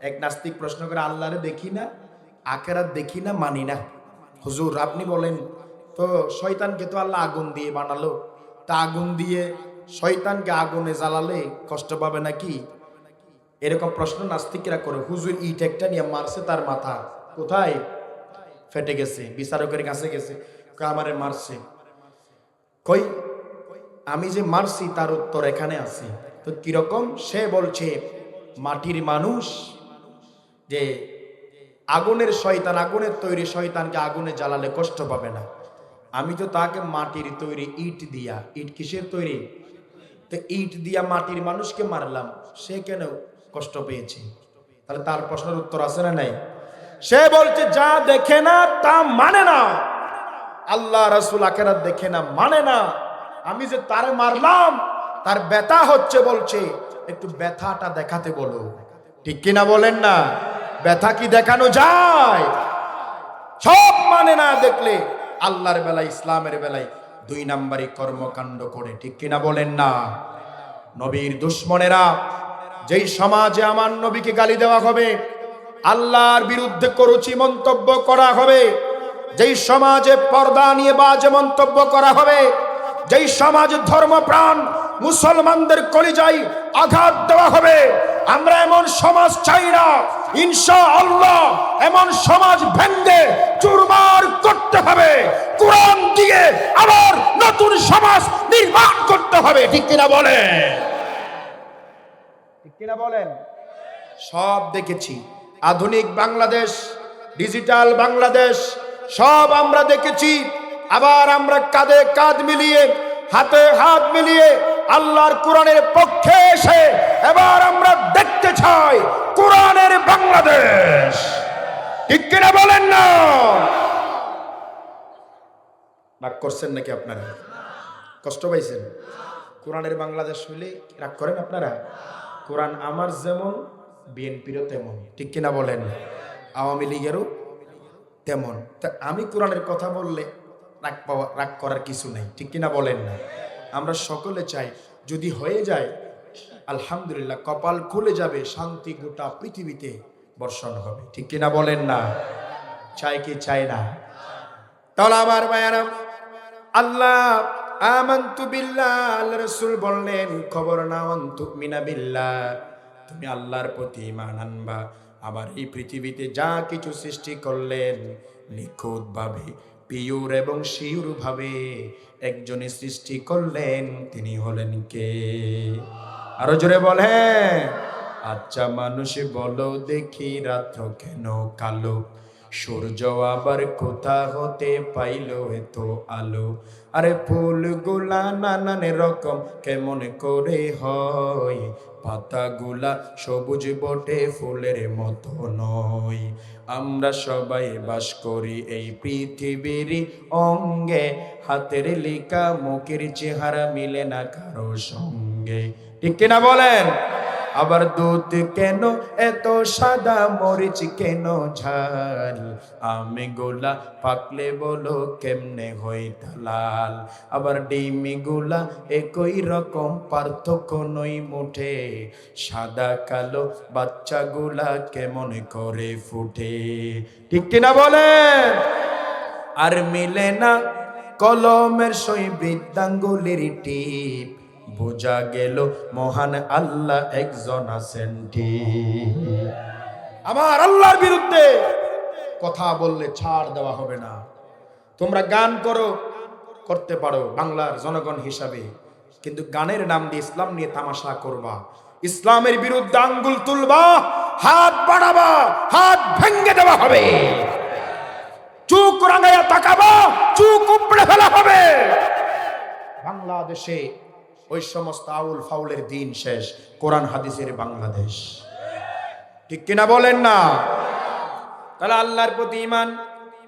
এক নাস্তিক প্রশ্ন করে, আল্লাহরে দেখি না, আখিরাত দেখি না, মানি না। হুজুর আপনি বলেন তো, শয়তানকে তো আল্লাহ আগুন দিয়ে বানালো, তা আগুন দিয়ে শয়তানকে আগুনে জ্বালালে কষ্ট পাবে নাকি? এরকম প্রশ্ন নাস্তিকরা করে। হুজুর ইট একটা নিয়ে মারছে, তার মাথা কোথায় ফেটে গেছে, বিচারকের কাছে গেছে, আমারে মারছে। কই আমি যে মারছি তার উত্তর এখানে আছে। তো কিরকম? সে বলছে মাটির মানুষ, যে আগুনের শয়তান, আগুনের তৈরি শয়তানকে আগুনে জ্বালালে কষ্ট পাবে না। আমি তো তাকে মাটির তৈরি ইট দিয়া, ইট কিসের তৈরি? তো ইট দিয়া মাটির মানুষকে মারলাম, সে কেন কষ্ট পেয়েছে? তাহলে তার প্রশ্নের উত্তর আছে না নাই? সে বলছে যা দেখে না তা মানে না, আল্লাহ রাসূল আখিরাত দেখে না, মানে না। আমি যে তারে মারলাম, তার ব্যথা হচ্ছে, বলছে একটু ব্যথাটা দেখাতে বলো। ঠিক কিনা বলেন না? ব্যথা কি দেখানো যায়? সব মানে না দেখলে আল্লাহর বেলায়, ইসলামের বেলায় 2 নাম্বারি কর্মকাণ্ড করে। ঠিক কিনা বলেন না? নবীর দুশ্মনেরা, যেই সমাজে আমার নবীকে গালি দেওয়া হবে, আল্লাহর বিরুদ্ধে কুরুচি মন্তব্য করা হবে, যেই সমাজে পর্দা নিয়ে বাজে মন্তব্য করা হবে, যেই সমাজে ধর্মপ্রাণ মুসলমানদের কলিজায় আঘাত দেওয়া হবে, আমরা এমন সমাজ চাই না। ইনশাআল্লাহ এমন সমাজ ভেঙে চুরমার করতে হবে। কোরআন দিয়ে আবার নতুন সমাজ নির্মাণ করতে হবে। ঠিক কিনা বলেন? ঠিক কিনা বলেন? সব দেখেছি, আধুনিক বাংলাদেশ, ডিজিটাল বাংলাদেশ, সব আমরা দেখেছি। আবার আমরা কাঁধে কাঁধ মিলিয়ে, হাতে হাত মিলিয়ে আল্লাহর কোরআনের পক্ষে এসে এবার আমরা দেখতে চাই কোরআনের বাংলাদেশ। ঠিক কিনা বলেন না? রাগ করছেন নাকি আপনারা? কষ্ট পাইছেন? কোরআনের বাংলাদেশ হইলে রাগ করেন আপনারা? কোরআন আমার যেমন, বিএনপিরও তেমন। ঠিক কিনা বলেন? আওয়ামী লীগেরও তেমন। তা আমি কোরআনের কথা বললে রাগ করার কিছু নেই। ঠিক কিনা বলেন না? আমরা সকলে চাই যদি হয়ে যায় আলহামদুলিল্লাহ, কপাল খুলে যাবে, শান্তি গোটা পৃথিবীতে বর্ষণ হবে। ঠিক কিনা বলেন না? চাই কি চাই না? তাহলে আমার ভাইয়ারা, আল্লাহ আমানতু বিল্লাহ, আল্লাহ রাসূল বললেন খবর নাও, তুমিনা বিল্লাহ, তুমি আল্লাহর প্রতি ঈমান আনবা। আবার এই পৃথিবীতে যা কিছু সৃষ্টি করলেন নিখুঁত ভাবে, পিওর এবং শিওর ভাবে একজনই সৃষ্টি করলেন, তিনি হলেন কে? আরো জোরে বলেন। আচ্ছা মানুষ বলো দেখি, রাত্র কেন কালো, সূর্য আবার কোথা হতে পাইলো এত আলো? আরে ফুলগুলা নানান রকম কেমন করে হয়, পাতাগুলা সবুজ বটে ফুলের মতো নয়। আমরা সবাই বাস করি এই পৃথিবীর অঙ্গে, হাতের লেখা মুখের চেহারা মিলে না কারো সঙ্গে। ঠিক কিনা বলেন? আবার দুধ কেন এত সাদা, মরিচ কেন ঝাল, আমি গোলা পাকলে বলো কেমনে হইতা লাল। আবার ডিমি গুলা একই রকম, পার্থক্য নই মুঠে, সাদা কালো বাচ্চাগুলা কেমন করে ফুটে। ঠিক কিনা বলেন? আর মিলে না কলমের সই বৃদ্ধাঙ্গুলির টিপ, বোঝা গেল মহান আল্লাহ একজন আছেন ঠিক। আমার আল্লাহর বিরুদ্ধে কথা বললে ছাড় দেওয়া হবে না। তোমরা গান করো, করতে পারো বাংলার জনগণ হিসাবে, কিন্তু গানের নাম দিয়ে ইসলাম নিয়ে তামাশা করবা, ইসলামের বিরুদ্ধে আঙ্গুল তুলবা, হাত বাড়াবা, হাত ভেঙে দেওয়া হবে। চুক রাঙাইয়া তাকাবো, চুক উপড়ে ফেলা হবে। বাংলাদেশে ওই সমস্ত আউল ফাউলের দিন শেষ, কোরআন হাদিসের বাংলাদেশ। ঠিক কিনা বলেন না? তাহলে আল্লাহর প্রতি ঈমান,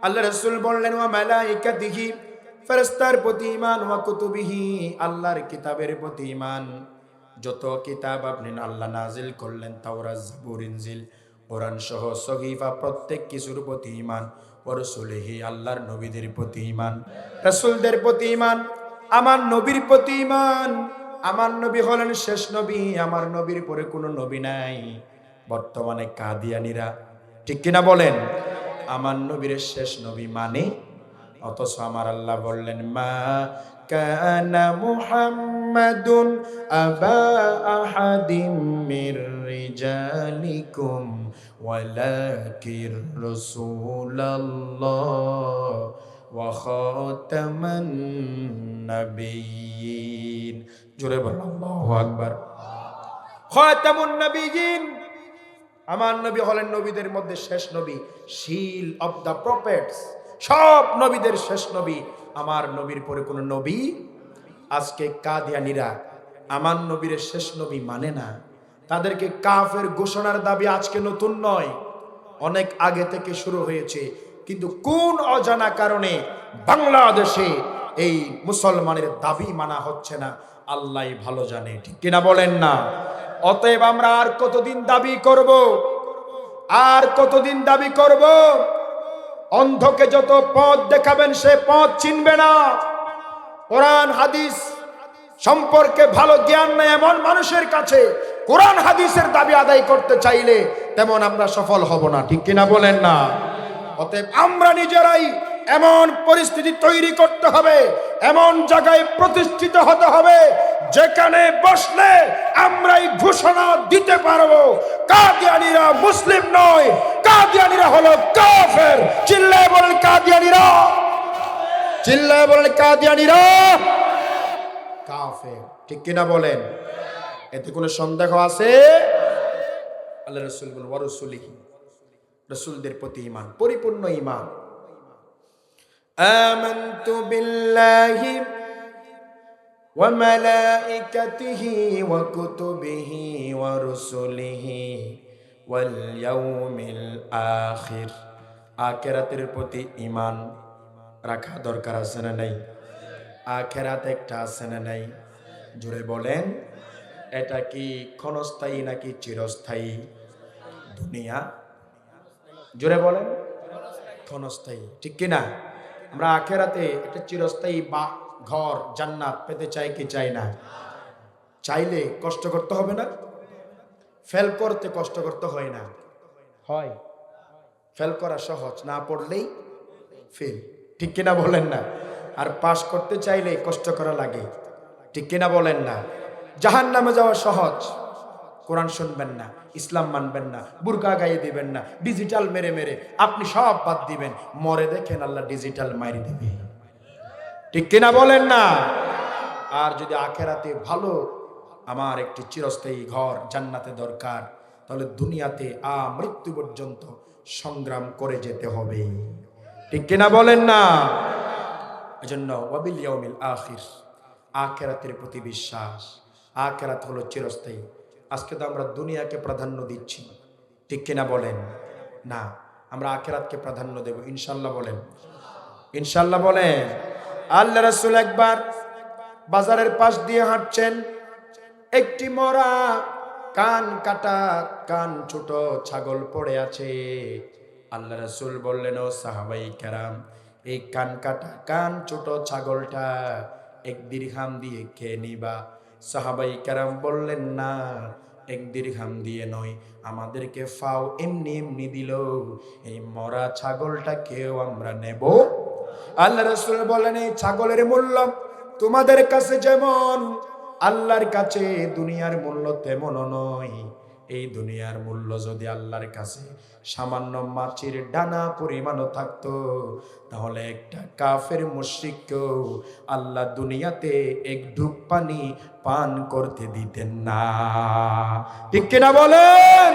আল্লাহ রাসূল বললেন ওয়া মালাইকাতিহি, ফেরেশতার প্রতি ঈমান, ওয়া কুতুবিহি, আল্লাহর কিতাবের প্রতি ঈমান। যত কিতাব আপনি আল্লাহ নাজিল করলেন, তাওরাত, জাবুর, ইনজিল, কোরআন সহ সহিফা, প্রত্যেক কিছুর প্রতি ঈমান। ওয়া রাসূলিহি, আল্লাহর নবীদের প্রতি ঈমান, রাসূলদের প্রতি ঈমান, আমার নবীর প্রতি ঈমান। আমার নবী হলেন শেষ নবী, আমার নবীর পরে কোনো নবী নাই। বর্তমানে কাদিয়ানীরা, ঠিক কিনা বলেন, আমার নবীর শেষ নবী মানে, অথচ আমার আল্লাহ বললেন মা কানা মুহাম্মাদুন আবা আহাদিম মির রিজালিকুম ওয়ালাকির রাসূলুল্লাহ ওয়া খাতামান নাবিয়্যিন। জোরে বলেন আল্লাহু আকবার। খাতামুন নাবিয়্যিন, আমার নবী হলেন নবীদের মধ্যে শেষ নবী, শীল অফ দ্য প্রফেটস, সব নবীদের শেষ নবী। আমার নবীর পরে কোন নবী। আজকে কাদিয়ানীরা আমার নবীর শেষ নবী মানে না, তাদেরকে কাফের ঘোষণার দাবি আজকে নতুন নয়, অনেক আগে থেকে শুরু হয়েছে। কিন্তু কোন অজানা কারণে বাংলাদেশে এই মুসলমানের দাবি মানা হচ্ছে না, আল্লাহই ভালো জানে। ঠিক কিনা বলেন না? অতএব আমরা আর কতদিন দাবি করব, আর কতদিন দাবি করব? অন্ধকে যত পথ দেখাবেন সে পথ চিনবে না। কোরআন হাদিস সম্পর্কে ভালো জ্ঞান নেই এমন মানুষের কাছে কোরআন হাদিসের দাবি আদায় করতে চাইলে তেমন আমরা সফল হব না। ঠিক কিনা বলেন না? অতএব আমরা নিজেরাই এমন পরিস্থিতি তৈরি করতে হবে, এমন জায়গায় প্রতিষ্ঠিত হতে হবে যেখানে বসলে আমরাই ঘোষণা দিতে পারবো কাদিয়ানীরা মুসলিম নয়, কাদিয়ানীরা হলো কাফের। চিল্লায় বলেন কাদিয়ানীরা, চিল্লায় বলেন কাদিয়ানীরা কাফের। ঠিক কিনা বলেন? এতে কোনো সন্দেহ আছে? আল্লাহ রাসূল বলেন ওয়া রাসূলিহি, রাসূলদের প্রতি ঈমান, পরিপূর্ণ ঈমান। আমানতু বিল্লাহি ওয়া মালাইকাতিহি ওয়া কুতুবিহি ওয়া রাসূলিহি ওয়াল ইয়াউমিল আখির। আখিরাতের প্রতি ঈমান রাখা দরকার আছে না নাই? আখিরাত একটা আছে না নাই? জোরে বলেন। এটা কি ক্ষণস্থায়ী নাকি চিরস্থায়ী? দুনিয়া, জোরে বলেন। ক্ষণস্থায়ী, ঠিক কিনা? আমরা আখিরাতে একটা চিরস্থায়ী বা ঘর জান্নাত পেতে চাই কি চাই না? চাইলে কষ্ট করতে হবে না? ফেল করতে কষ্ট করতে হয় না? হয়। ফেল করা সহজ, না পড়লেই ফেল। ঠিক কিনা বলেন না? আর পাস করতে চাইলে কষ্ট করা লাগে। ঠিক কিনা বলেন না? জাহান্নামে যাওয়া সহজ, কোরআন শুনবেন না, ইসলাম মানবেন না, বুরকা গায়ে দিবেন না, ডিজিটাল মেরে মেরে আপনি সব বাদ দিবেন, মরে দেখেন আল্লাহ ডিজিটাল মারি দিবে। ঠিক কিনা বলেন না? আর যদি আখিরাতে ভালো আমার একটি চিরস্থায়ী ঘর জান্নাতে দরকার, তাহলে দুনিয়াতে মৃত্যু পর্যন্ত সংগ্রাম করে যেতে হবে। ঠিক কিনা বলেন না? এজন্য ওয়াবিল ইয়াউমিল আখির, আখিরাতের প্রতি বিশ্বাস। আখিরাত হলো চিরস্থায়ী। আজকে তো আমরা দুনিয়াকে প্রাধান্য দিচ্ছি, ঠিক কিনা বলেন না? আমরা আখিরাতকে প্রাধান্য দেব ইনশাআল্লাহ। বলেন ইনশাআল্লাহ বলেন। আল্লাহ রাসূল একবার বাজারের পাশ দিয়ে হাঁটছেন, একটি মরা কান কাটা কান ছোট ছাগল পড়ে আছে। আল্লাহ রাসূল বললেন ও সাহাবায়ে কেরাম, এই কান কাটা কান ছোট ছাগলটা এক দিরহাম দিয়ে খেয়ে নিবা। সাহাবায়ে কেরাম বললেন না, এক দিরহাম দিয়ে নয়, আমাদেরকে ফাও এমনি এমনি দিল, এই মরা ছাগলটা খেয়েও আমরা নেব। আল্লাহ রাসূল বলেন এই ছাগলের মূল্য তোমাদের কাছে যেমন, আল্লাহর কাছে দুনিয়ার মূল্য তেমনও নয়। এই দুনিয়ার মূল্য যদি আল্লাহর কাছে সামান্য মাছির ডানা পরিমাণও থাকতো, তাহলে একটা কাফের মুশরিককেও আল্লাহ দুনিয়াতে এক ঢুক পানি পান করতে দিতেন না। ঠিক কিনা বলেন?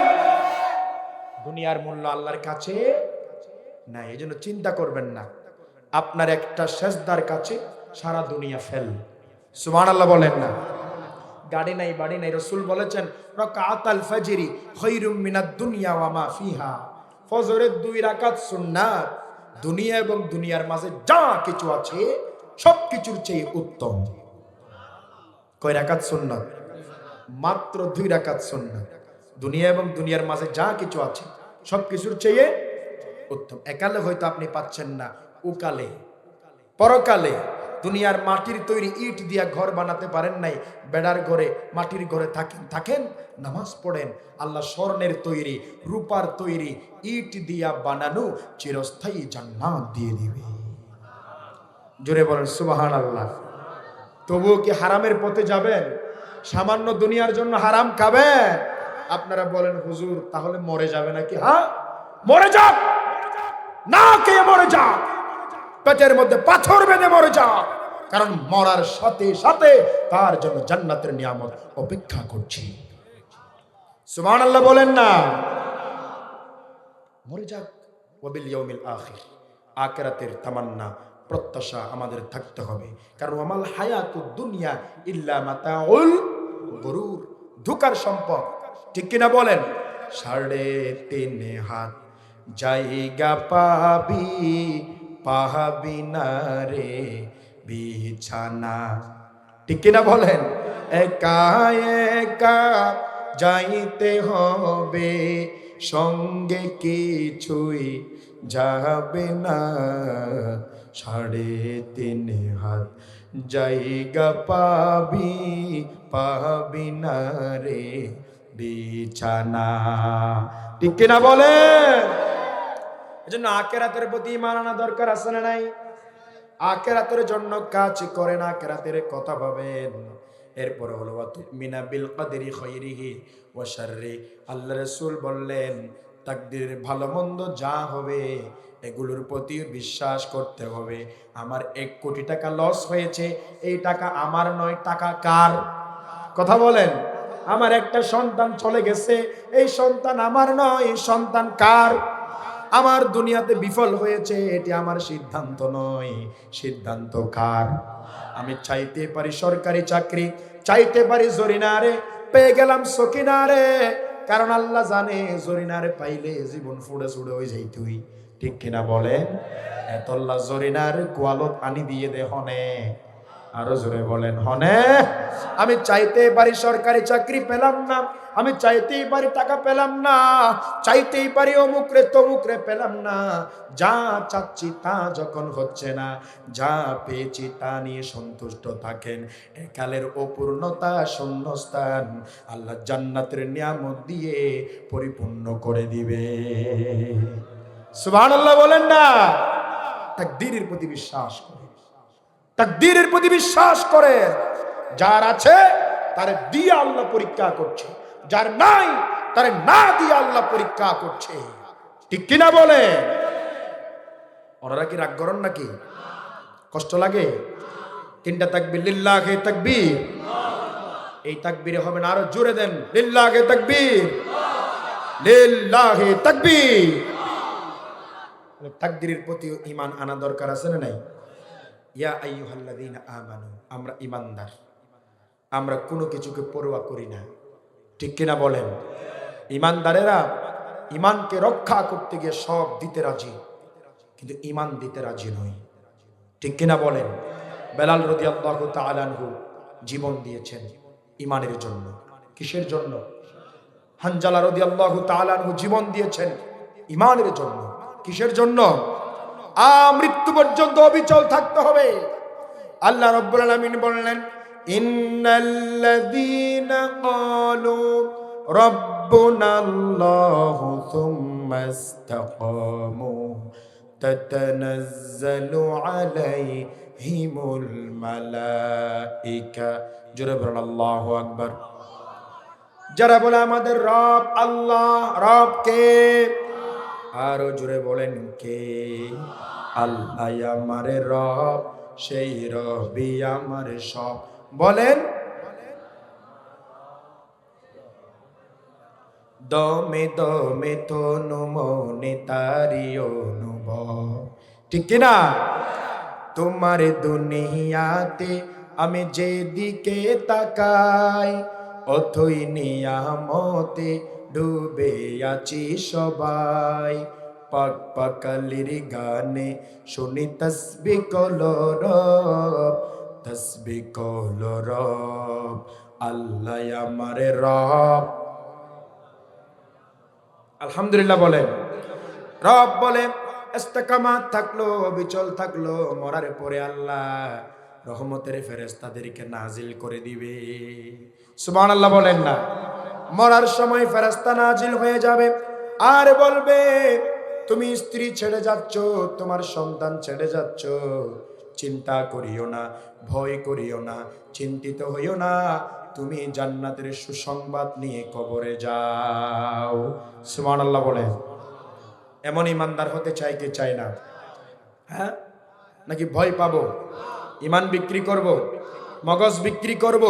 দুনিয়ার মূল্য আল্লাহর কাছে না। এই জন্য চিন্তা করবেন না, আপনার একটা সেজদার কাছে সারা দুনিয়া ফেল। সুবহানাল্লাহ বলেন না। গাড়ি নাই বাড়ি নাই, রাসূল বলেছেন রাকাতাল ফাজরি খায়রুম মিনাদ দুনিয়া ওয়া মা ফিহা। ফজরের 2 রাকাত সুন্নাত দুনিয়া এবং দুনিয়ার মাঝে যা কিছু আছে সবকিছুর চেয়ে উত্তম। কয় রাকাত সুন্নাত? মাত্র 2 রাকাত সুন্নাত দুনিয়া এবং দুনিয়ার মাঝে যা কিছু আছে সবকিছুর চেয়ে উত্তম। একালে হয়তো আপনি পাচ্ছেন না, উকালে পরকালে দুনিয়ার মাটির তৈরি ইট দিয়া ঘর বানাতে পারেন নাই, বেড়ার ঘরে মাটির ঘরে থাকেন নামাজ পড়েন, আল্লাহ স্বর্ণের তৈরি রূপার তৈরি ইট দিয়া বানানো চিরস্থায়ী জান্নাত দিয়ে দিবে। জোরে বলেন সুবহানাল্লাহ। তবুও কি হারামের পথে যাবেন? সামান্য দুনিয়ার জন্য হারাম খাবেন? আপনারা বলেন হুজুর তাহলে মরে যাবে নাকি? হ্যাঁ, মরে যাক, না কে মরে যাক, পেটের মধ্যে পাথর বেঁধে মরে যাক, কারণ মরার সাথে সাথে তার জন্য জান্নাতের নিয়ামত অপেক্ষা করছি। সুবহানাল্লাহ বলেন না। মরে যাক, ওয়াবিল ইয়াউমিল আখির, আখিরাতের তামান্না প্রত্যাশা আমাদের থাকতে হবে, কারণ আমাল হায়াতুদ দুনিয়া ইল্লা মাতাউল গুরুর, ধোঁকার সম্পদ। ঠিক কিনা বলেন? 3.5 হাত জায়গা পাবি, পাহাবি না রে বিছানা। ঠিক কিনা বলেন? একা একা যাইতে হবে, সঙ্গে কিছুই যাবে না। 3.5 হাত জায়গা পাবি, পাবি না রে বিছানা। ঠিক কিনা বলেন? এজন্য আখিরাতের প্রতি ঈমান আনা দরকার আছে না নাই? আখিরাতের জন্য কাজ করেন, আখিরাতের কথা ভাবেন। এরপরে হলো ওয়া তুমিনা বিল কদরি খায়রিহি ওয়া শাররি। আল্লাহ রাসূল বললেন তাকদীরের ভালো মন্দ যা হবে এগুলোর প্রতি বিশ্বাস করতে হবে। আমার 1 কোটি টাকা লস হয়েছে, এই টাকা আমার নয়, টাকা কার? কথা বলেন। আমার একটা সন্তান চলে গেছে, এই সন্তান আমার নয়, এই সন্তান কার? আমার দুনিয়াতে বিফল হয়েছে, এটি আমার সিদ্ধান্ত নয়, সিদ্ধান্ত কার? আমি চাইতে পারি সরকারি চাকরি, চাইতে পারি জরিনারে, পেয়ে গেলাম সকিনারে, কারণ আল্লাহ জানে জরিনারে পাইলে জীবন ফুড়ে ছুড়ে হয়ে যাই তুই। ঠিক কিনা বলেন? এতল্লা জরিনার কোয়ালত আনি দিয়ে দে হনে। আরো জোরে বলেন হনে। আমি চাইতে পারি সরকারি চাকরি পেলাম না, আমি চাইতেই পারি টাকা পেলাম না, চাইতেই পারি অমুকরে তমুকরে পেলাম না, যা চাচ্ছি তা যখন হচ্ছে না, যা পেয়েছি তা নিয়ে সন্তুষ্ট থাকেন, একালের অপূর্ণতা শূন্যস্থান আল্লাহ জান্নাতের নিয়ামত দিয়ে পরিপূর্ণ করে দিবে। সুবহানাল্লাহ বলেন না। তাকদীরের প্রতি বিশ্বাস করে, তাকদীরের প্রতি বিশ্বাস করে। যার আছে তারে দিয়ে আল্লাহ পরীক্ষা করছে, যার নাই তারে না দিয়ে আল্লাহ পরীক্ষা করছে। ঠিক কিনা বলে? ওনারা কি রাগ করেন নাকি? কষ্ট লাগে? 3টা তাকবীর, লিল্লাহি তাকবীর। এই তাকবীরে হবে না, আরো জোরে দেন, লিল্লাহি তাকবীর, লিল্লাহি তাকবীর। তাকদীরের প্রতি ঈমান আনা দরকার আছে না নাই? ইয়া আইয়ুহাল্লাযীনা আমানু, আমরা ঈমানদার, আমরা কোনো কিছুকে পরোয়া করি না। ঠিক কিনা বলেন? ঈমানদারেরা ঈমানকে রক্ষা করতে গিয়ে সব দিতে রাজি, কিন্তু ঈমান দিতে রাজি নয়। ঠিক কিনা বলেন? বেলাল রাদিয়াল্লাহু তাআলা আনহু জীবন দিয়েছেন ঈমানের জন্য। কিসের জন্য? হানজালা রাদিয়াল্লাহু তাআলা আনহু জীবন দিয়েছেন ঈমানের জন্য। কিসের জন্য? মৃত্যু পর্যন্ত অবিচল থাকতে হবে। আল্লাহ রাব্বুল আলামিন বললেন ইন্নাল্লাযীনা ক্বালু রাব্বুনাল্লাহু সুম্মা ইসতাকামু তাতানাজ্জালু আলাইহিমুল মালাইকা। জোরে বলুন আল্লাহু আকবার। যারা বলে আমাদের রব আল্লাহ, রব কে? আরো জোরে বলেন কে? আল্লাহ আমারে রব, সেই রবি আমারে সব। বলেন দমে দমে তনু মনে তারি অনুভব। ঠিক কিনা? তোমার দুনিয়াতে আমি যেদিকে তাকাই, অথই নিয়ামতে ডুবে আছি সবাই। পাক পাকালির গানে শুনি তসবি কলরব, তসবি কলরব। আল্লাহ আমার রব। আলহামদুলিল্লাহ বলেন। রব বলে ইস্তেকামাত থাকলো, বিচল থাকলো, মরার পরে আল্লাহ রহমতের ফেরেশতাদেরকে নাজিল করে দিবে। সুবহানাল্লাহ বলেন না? মরার সময় ফেরেশতা নাজিল হয়ে যাবে আর বলবে, তুমি স্ত্রী ছেড়ে যাচ্ছ, তোমার সন্তান ছেড়ে যাচ্ছ, চিন্তা করিও না, ভয় করিও না, চিন্তিত হইও না, তুমি জান্নাতের সুসংবাদ নিয়ে কবরে যাও। সুবহানাল্লাহ বলেন। এমন ইমানদার হতে চাই কি চাই না? হ্যাঁ, নাকি ভয় পাবো? ইমান বিক্রি করব, মগজ বিক্রি করব?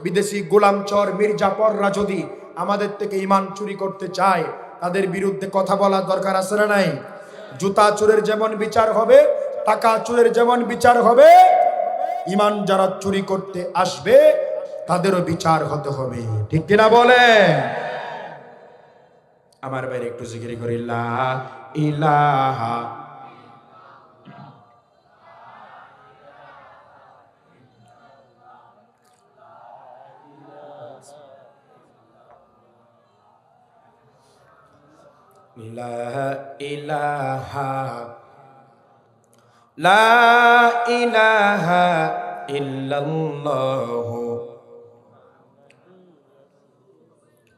বিদেশি গোলাম চর মির্জাপররা যদি আমাদের থেকে ইমান চুরি করতে চায়, তাদের বিরুদ্ধে কথা বলার দরকার আছে না নাই? জুতা চোরের যেমন বিচার হবে, টাকা চোরের যেমন বিচার হবে, ইমান যারা চুরি করতে আসবে তাদেরও বিচার হতে হবে। ঠিক কিনা বলে? আমার বাইরে একটু জিকির করি, লা ইলাহা লা ইলাহা লা ইলাহা ইল্লাল্লাহ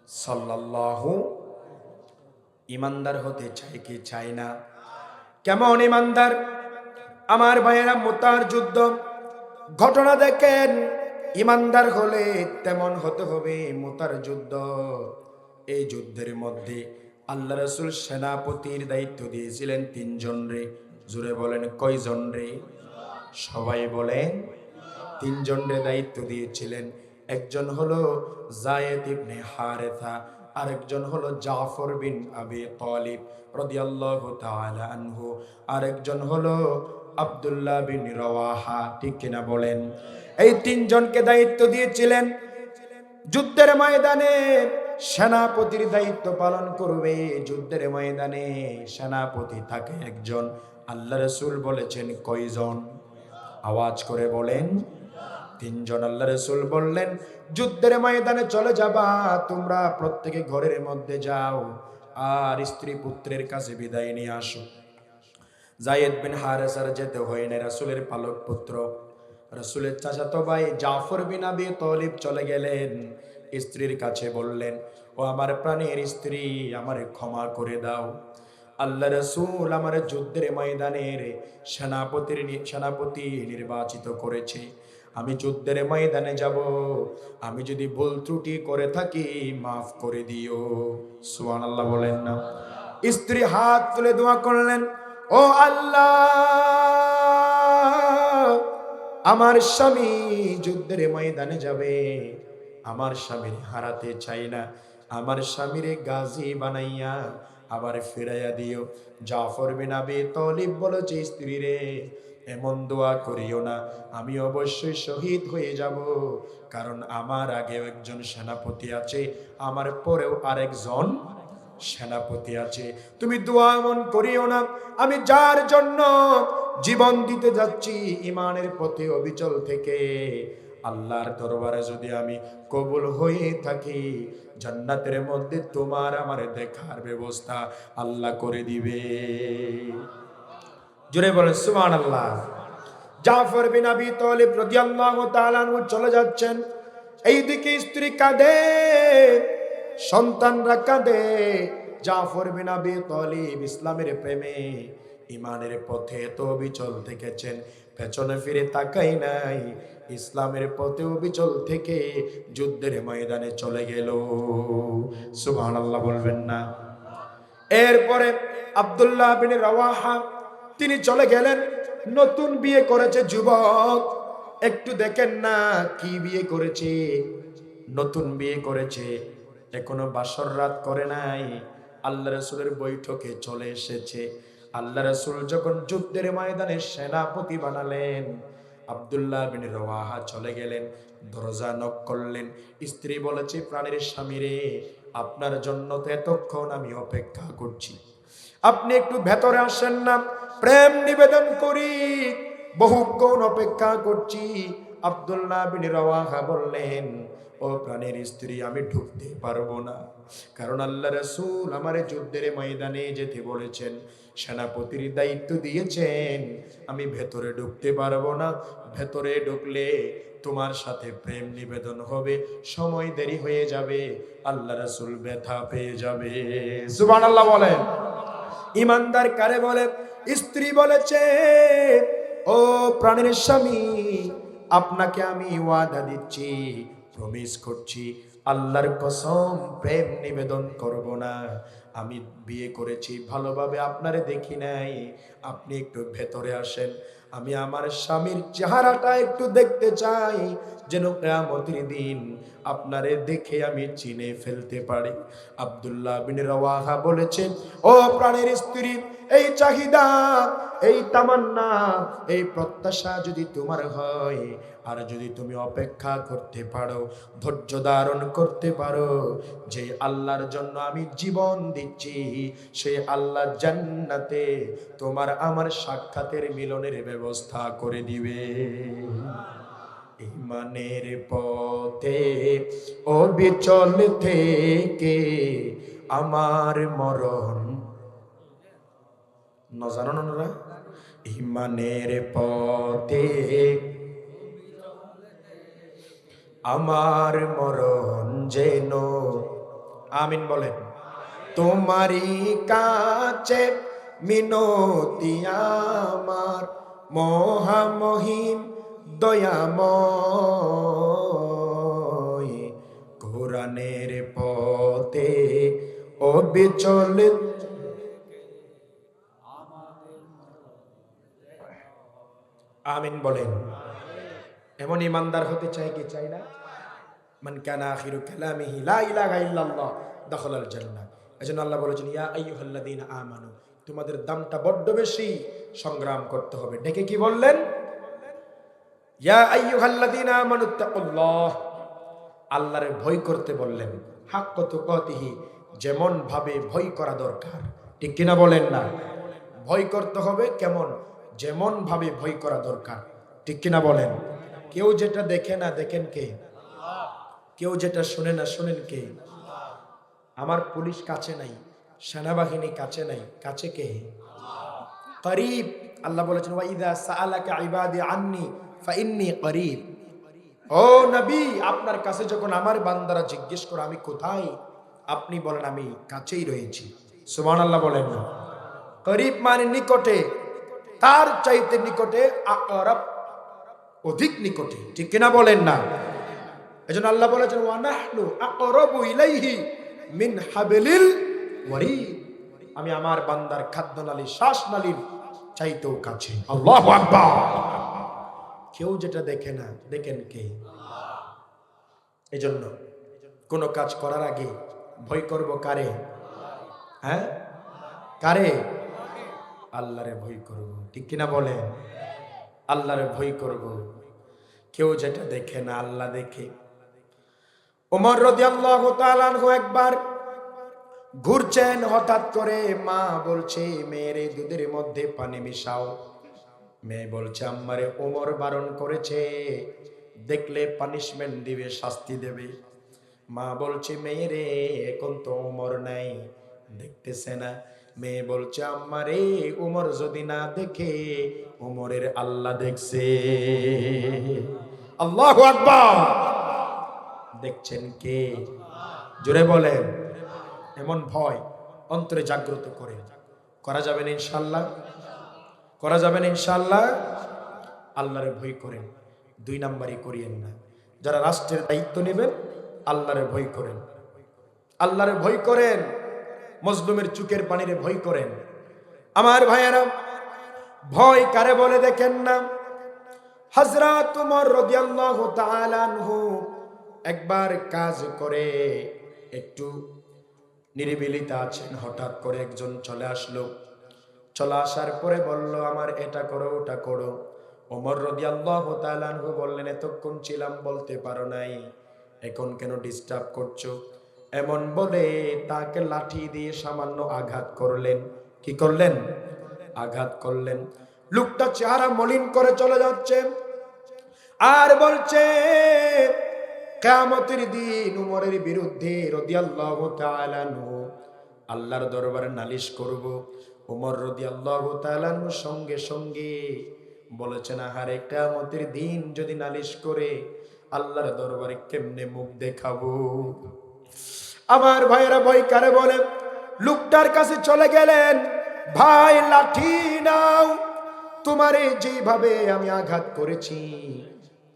সাল্লাল্লাহু। ইমানদার হতে চাই কি চাই না? কেমন ইমানদার? আমার ভাইয়েরা, মুতার যুদ্ধ ঘটনা দেখেন। ইমানদার হলে তেমন হতে হবে। মুতার যুদ্ধ, এই যুদ্ধের মধ্যে আল্লাহ রাসূল সেনাপতির দায়িত্ব দিয়েছিলেন 3 জন রে। জোরে বলেন কয়জন রে? সবাই বলেন 3 জন রে দায়িত্ব দিয়েছিলেন। একজন হলো যায়েদ ইবনে হারেথা, আরেকজন হলো জাফর বিন আবি তালিব রাদিয়াল্লাহু তাআলা আনহু, আরেকজন হলো আব্দুল্লাহ বিন রাওয়াহা। ঠিক কিনা বলেন? এই 3 জনকে দায়িত্ব দিয়েছিলেন। যুদ্ধের ময়দানে সেনাপতির দায়িত্ব পালন করবে। যুদ্ধের ময়দানে সেনাপতি থাকে একজন। আল্লাহ রাসূল বলেছেন কয়জন? আওয়াজ করে বলেন। 3 জন। আল্লাহ রাসূল বললেন, যুদ্ধের ময়দানে চলে যাবা, তোমরা প্রত্যেকে ঘরের মধ্যে যাও আর স্ত্রী পুত্রের কাছে বিদায় নিয়ে আসো। যায়েদ বিন হারেসার যেতে হয় না, রাসূলের পালক পুত্র, রাসূলের চাচাতো ভাই জাফর বিন আবি তালিব চলে গেলেন। স্ত্রীর কাছে বললেন, ও আমার প্রাণের স্ত্রী, আমারে ক্ষমা করে দাও। আল্লাহ রাসূল আমার যুদ্ধের ময়দানের সেনাপতি নির্বাচিত করেছে। আমি যুদ্ধের ময়দানে যাব, আমি যদি ভুল ত্রুটি করে থাকি মাফ করে দিও। সুবহানাল্লাহ বলেন না? স্ত্রী হাত তুলে দোয়া করলেন, ও আল্লাহ, আমার স্বামী যুদ্ধের ময়দানে যাবে, আমার স্বামীর হারাতে চাই না, আমার স্বামীরে গাজী বানাইয়া আবার ফিরাইয়া দিও। জাফর বিন আবি তালিব বলেছে, স্ত্রী রে, এমন দোয়া করিও না, আমি অবশ্যই শহীদ হয়ে যাব, কারণ আমার আগেও একজন সেনাপতি আছে, আমার পরেও আরেকজন সেনাপতি আছে। তুমি দোয়া এমন করিও না, আমি যার জন্য জীবন দিতে যাচ্ছি ইমানের পথে অবিচল থেকে, আল্লাহর দরবারে যদি আমি কবুল হয়ে থাকি, জান্নাতের মধ্যে তোমার আমার দেখার ব্যবস্থা আল্লাহ করে দিবে। জোরে বলেন সুবহানাল্লাহ। জাফর বিন আবি তালিব রাদিয়াল্লাহু তাআলা আনহু চলে যাচ্ছেন, এইদিকে স্ত্রী কাঁদে, সন্তানরা কাঁদে। জাফর বিন আবি তালিব ইসলামের প্রেমে ইমানের পথে তো বিচল থেকেছেন, পেছনে ফিরে তাকাই নাই, ইসলামের পথেও বিচল থেকে যুদ্ধের ময়দানে চলে গেল। সুবহানাল্লাহ বলবেন না? এরপরে আব্দুল্লাহ বিন রাওয়াহা তিনি চলে গেলেন। নতুন বিয়ে করেছে যুবক, একটু দেখেন না কি বিয়ে করেছে, নতুন বিয়ে করেছে, এখনো বাসর রাত করে নাই, আল্লাহ রাসূলের বৈঠকে চলে এসেছে। আল্লাহ রাসূল যখন যুদ্ধের ময়দানে সেনাপতি বানালেন, আব্দুল্লাহ বিন রওয়াহা চলে গেলেন, দরজা নক করলেন। স্ত্রী বলেছে, প্রাণের স্বামী রে, আপনার জন্য তো এতক্ষণ আমি অপেক্ষা করছি, আপনি একটু ভেতরে আসেন না, প্রেম নিবেদন করি, বহুক্ষণ অপেক্ষা করছি। আব্দুল্লাহ বিন রওয়াহা বললেন, ও প্রাণের স্ত্রী, আমি ঢুকতে পারবো না, কারণ আল্লাহ রাসূল আমারে যুদ্ধের ময়দানে যেতে বলেছেন, সেনাপতির দায়িত্ব দিয়েছেন, আমি ভেতরে ঢুকতে পারবো না, ভেতরে ঢুকলে তোমার সাথে প্রেম নিবেদন হবে, সময় দেরি হয়ে যাবে, আল্লাহ রাসূল ব্যথা পেয়ে যাবে। সুবহানাল্লাহ বলেন। ইমানদার কারে বলে? স্ত্রী বলেছে, ও প্রাণের স্বামী, আপনাকে আমি ওয়াদা দিচ্ছি, প্রমিস করছি, আল্লাহর কসম, প্রেম নিবেদন করব না। আমি বিয়ে করেছি ভালোভাবে, আপনারে দেখি নাই, আপনি একটু ভেতরে আসেন, আমি আমার স্বামীর চেহারাটা একটু দেখতে চাই, যেন কিয়ামতের দিন আপনারে দেখে আমি চিনে ফেলতে পারি। আব্দুল্লাহ বিন রওয়াহা বলেছেন, ও প্রাণের স্ত্রী, এই চাহিদা, এই তামান্না, এই প্রত্যাশা যদি তোমার হয়, আর যদি তুমি অপেক্ষা করতে পারো, ধৈর্য ধারণ করতে পারো, যে আল্লাহর জন্য আমি জীবন দিচ্ছি, সেই আল্লাহ জান্নাতে তোমার আমার সাক্ষাতের মিলনের ব্যবস্থা করে দিবে। ইমানের পথে অবিচল থেকে আমার মরণ, নজানোরা, ইমানের পথে আমার মরণ যেন, আমিন বলেন, তোমারই কাছে মিনতি আমার, মহামহিম দয়াময়, কোরআনের পথে অবিচল। আমিন বলেন। এমন ইমানদার হতে চাই কি চাই না? মান কানা আখিরু কালামিহি লা ইলাহা ইল্লাল্লাহ দাখালাল জান্নাহ। এজন্য আল্লাহ বলেছেন, ইয়া আইয়ুহাল্লাযীনা আমানু, তোমাদের দামটা বড্ড বেশি, সংগ্রাম করতে হবে। ডেকে কি বললেন? ইয়া আইয়ুহাল্লাযীনা আমানুত্তাকুল্লাহ, আল্লাহরে ভয় করতে বললেন। হাক্কা তুকাতিহি, যেমন ভাবে ভয় করা দরকার, ঠিক কিনা বলেন না? ভয় করতে হবে কেমন? যেমন ভাবে ভয় করা দরকার, ঠিক কিনা বলেন? কেউ যেটা দেখে না, দেখেন কে? কেউ যেটা শুনে না, শুনেন কে? আমার পুলিশ কাছে নাই, সেনাবাহিনী কাছে নাই, কাছে কে? করিব। আল্লাহ বলেছেন, ওয়া ইযা সাআলাকা ইবাদি আন্নী ফাইন্নী করিব। ও নবী, আপনার কাছে যখন আমার বান্দারা জিজ্ঞেস করে আমি কোথায়, আপনি বলেন আমি কাছেই রয়েছি। সুবহানাল্লাহ বলেন না? করিব মানে নিকটে, তার চাইতে নিকটে, আকরাব অধিক নিকটে, ঠিক কিনা বলেন না? এজন্য আল্লাহ বলেছেন, ওয়া নাহনু আকরাবু ইলাইহি মিন হাবলিল ওয়ারিদ, আমি আমার বান্দার খাদ্যনালী, শ্বাসনালীর চাইতেও কাছে। আল্লাহু আকবার। কেউ যেটা দেখে না, দেখেন কে? এজন্য কোন কাজ করার আগে ভয় করব কারে? হ্যাঁ, কারে? আল্লাহরে ভয় করব, ঠিক কিনা বলেন? আল্লাহরে ভয় করব। কেউ যেটা দেখে না, আল্লাহ দেখে। ওমর রাদিয়াল্লাহু তাআলা আনহু একবার ঘুরছেন, হঠাৎ করে মা বলছে, মেয়েরে দুধের মধ্যে পানি মিশাও। মেয়ে বলছে, আম্মারে ওমর বারণ করেছে, দেখলে পানিশমেন্ট দিবে, শাস্তি দেবে। মা বলছে, মেয়েরে এখন তো ওমর নাই, দেখতেছে না। মেয়ে বলছে, আম্মারে ওমর যদি না দেখে, ওমরের আল্লাহ দেখছে। আল্লাহু আকবার। দেখছেন কে? জোরে বলেন। এমন ভয় অন্তরে জাগ্রত করে করা যাবে না ইনশাআল্লাহ, করা যাবে না ইনশাআল্লাহ। আল্লাহরে ভয় করেন, দুই নাম্বারই করিয়েন না। যারা রাষ্ট্রের দায়িত্ব নেবেন, আল্লাহরে ভয় করেন, আল্লাহরে ভয় করেন, মজলুমের চুকের পানিরে ভয় করেন। আমার ভাইয়েরা, ভয় কারে বলে দেখেন না? হযরত ওমর রাদিয়াল্লাহু তাআলা আনহু একবার কাজ করে একটু নিরিবিলিতে আছেন, হঠাৎ করে একজন চলে আসলো। চলে আসার পরে বলল, আমার এটা করো ওটা করো। ওমর রাদিয়াল্লাহু তাআলা আনহু বললেন, এতক্ষণ ছিলাম বলতে পারো নাই, এখন কেন ডিস্টার্ব করছো? এমন বলে তাকে লাঠি দিয়ে সামান্য আঘাত করলেন। কি করলেন? আঘাত করলেন। লোকটা চেহারা মলিন করে চলে যাচ্ছে আর বলছে, কিয়ামতের দিন উমরের বিরুদ্ধে রাদিয়াল্লাহু তাআলা আনহু আল্লাহর দরবারে নালিশ করব। উমর রাদিয়াল্লাহু তাআলা আনহু সঙ্গে সঙ্গে বলেছেন, আহারে কিয়ামতের দিন যদি নালিশ করে আল্লাহর দরবারে কেমনে মুখ দেখাবো? আমার ভাইয়েরা ভয় কারে বলে? লোকটার কাছে চলে গেলেন, ভাই লাঠি নাও, তোমারে যেভাবে আমি আঘাত করেছি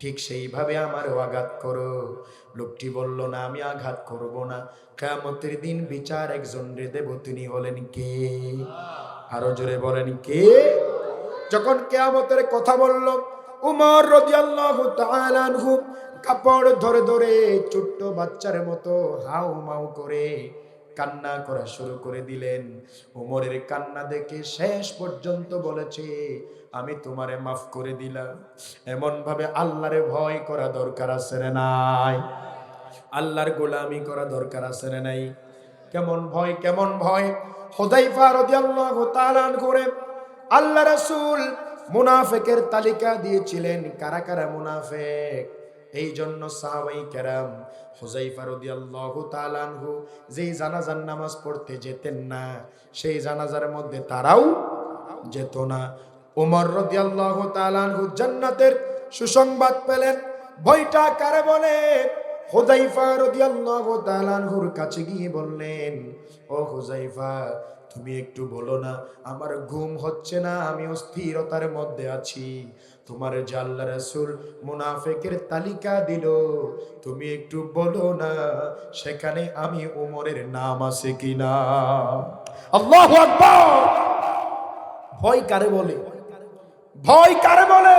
ঠিক সেইভাবে আমারও আঘাত করো। লোকটি বলল, না আমি আঘাত করব না, কিয়ামতের দিন বিচার একজন রে দেব, তিনি হলেন কে? আরো জোরে বলেন কে? যখন কিয়ামতের কথা বলল, উমর রাদিয়াল্লাহু তাআলা আনহু কাপড় ধরে ধরে ছোট্ট বাচ্চার মতো হাউ মাউ করে কান্না করা শুরু করে দিলেন। উমরের কান্না দেখে শেষ পর্যন্ত বলেছে, আমি তোমারে মাফ করে দিলাম। এমন ভাবে আল্লাহরে ভয় করা দরকার আছে না নাই? আল্লাহর গোলামি করা দরকার আছে না নাই? কেমন ভয়, কেমন ভয়! হুযায়ফা রাদিয়াল্লাহু তাআলা আনহু আল্লাহ রাসূল মুনাফিকের তালিকা দিয়েছিলেন, কারা কারা মুনাফিক। এই জন্য সাহাবাই কেরাম হুযায়ফা রাদিয়াল্লাহু তাআলা আনহু যেই জানাজার নামাজ পড়তে যেতেন না, সেই জানাজার মধ্যে তারাও যেত না। ওমর রাদিয়াল্লাহু তাআলা আনহু জান্নাতের সুসংবাদ পেলেন। ভয়টা কারে বলে? হুযায়ফা রাদিয়াল্লাহু তাআলা আনহুর কাছে গিয়ে বললেন, ও হুযায়ফা, তুমি একটু বলো না, আমার ঘুম হচ্ছে না, আমি অস্থিরতার মধ্যে আছি। তোমার যে আল্লাহ রাসূল মুনাফিকের তালিকা দিল, তুমি একটু বলো না সেখানে আমি ওমরের নাম আছে কিনা? আল্লাহু আকবার! ভয় কারে বলে? ভয় কারে বলে?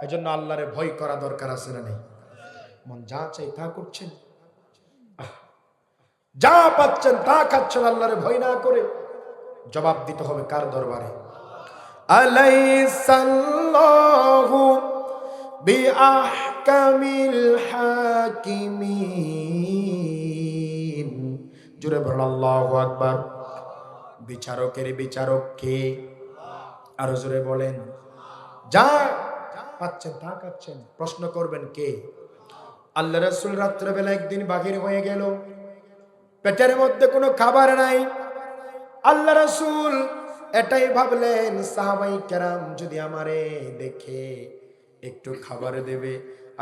এজন্য আল্লাহরে ভয় করা দরকার আছে না নেই? মন যা চাই তা করছেন, যা পাচ্ছেন তা খাচ্ছেন, আল্লাহরে ভয় না করে জবাব দিতে হবে কার দরবারে? আলাইসাল্লাহু বিআহকামিল হাকিমিন। জোরে বলেন আল্লাহু আকবার। বিচারকের বিচারক কে? আরো জোরে বলেন। যা পাচ্ছেন তা খাচ্ছেন, প্রশ্ন করবেন কে? আল্লাহ রাসূল রাত্রেবেলা একদিন বাহির হয়ে গেল, পেটের মধ্যে কোনো খাবার নাই। আল্লাহ রাসূল এটাই ভাবলেন, সাহাবাই কেরাম যদি আমারে দেখে একটু খাবার দেবে,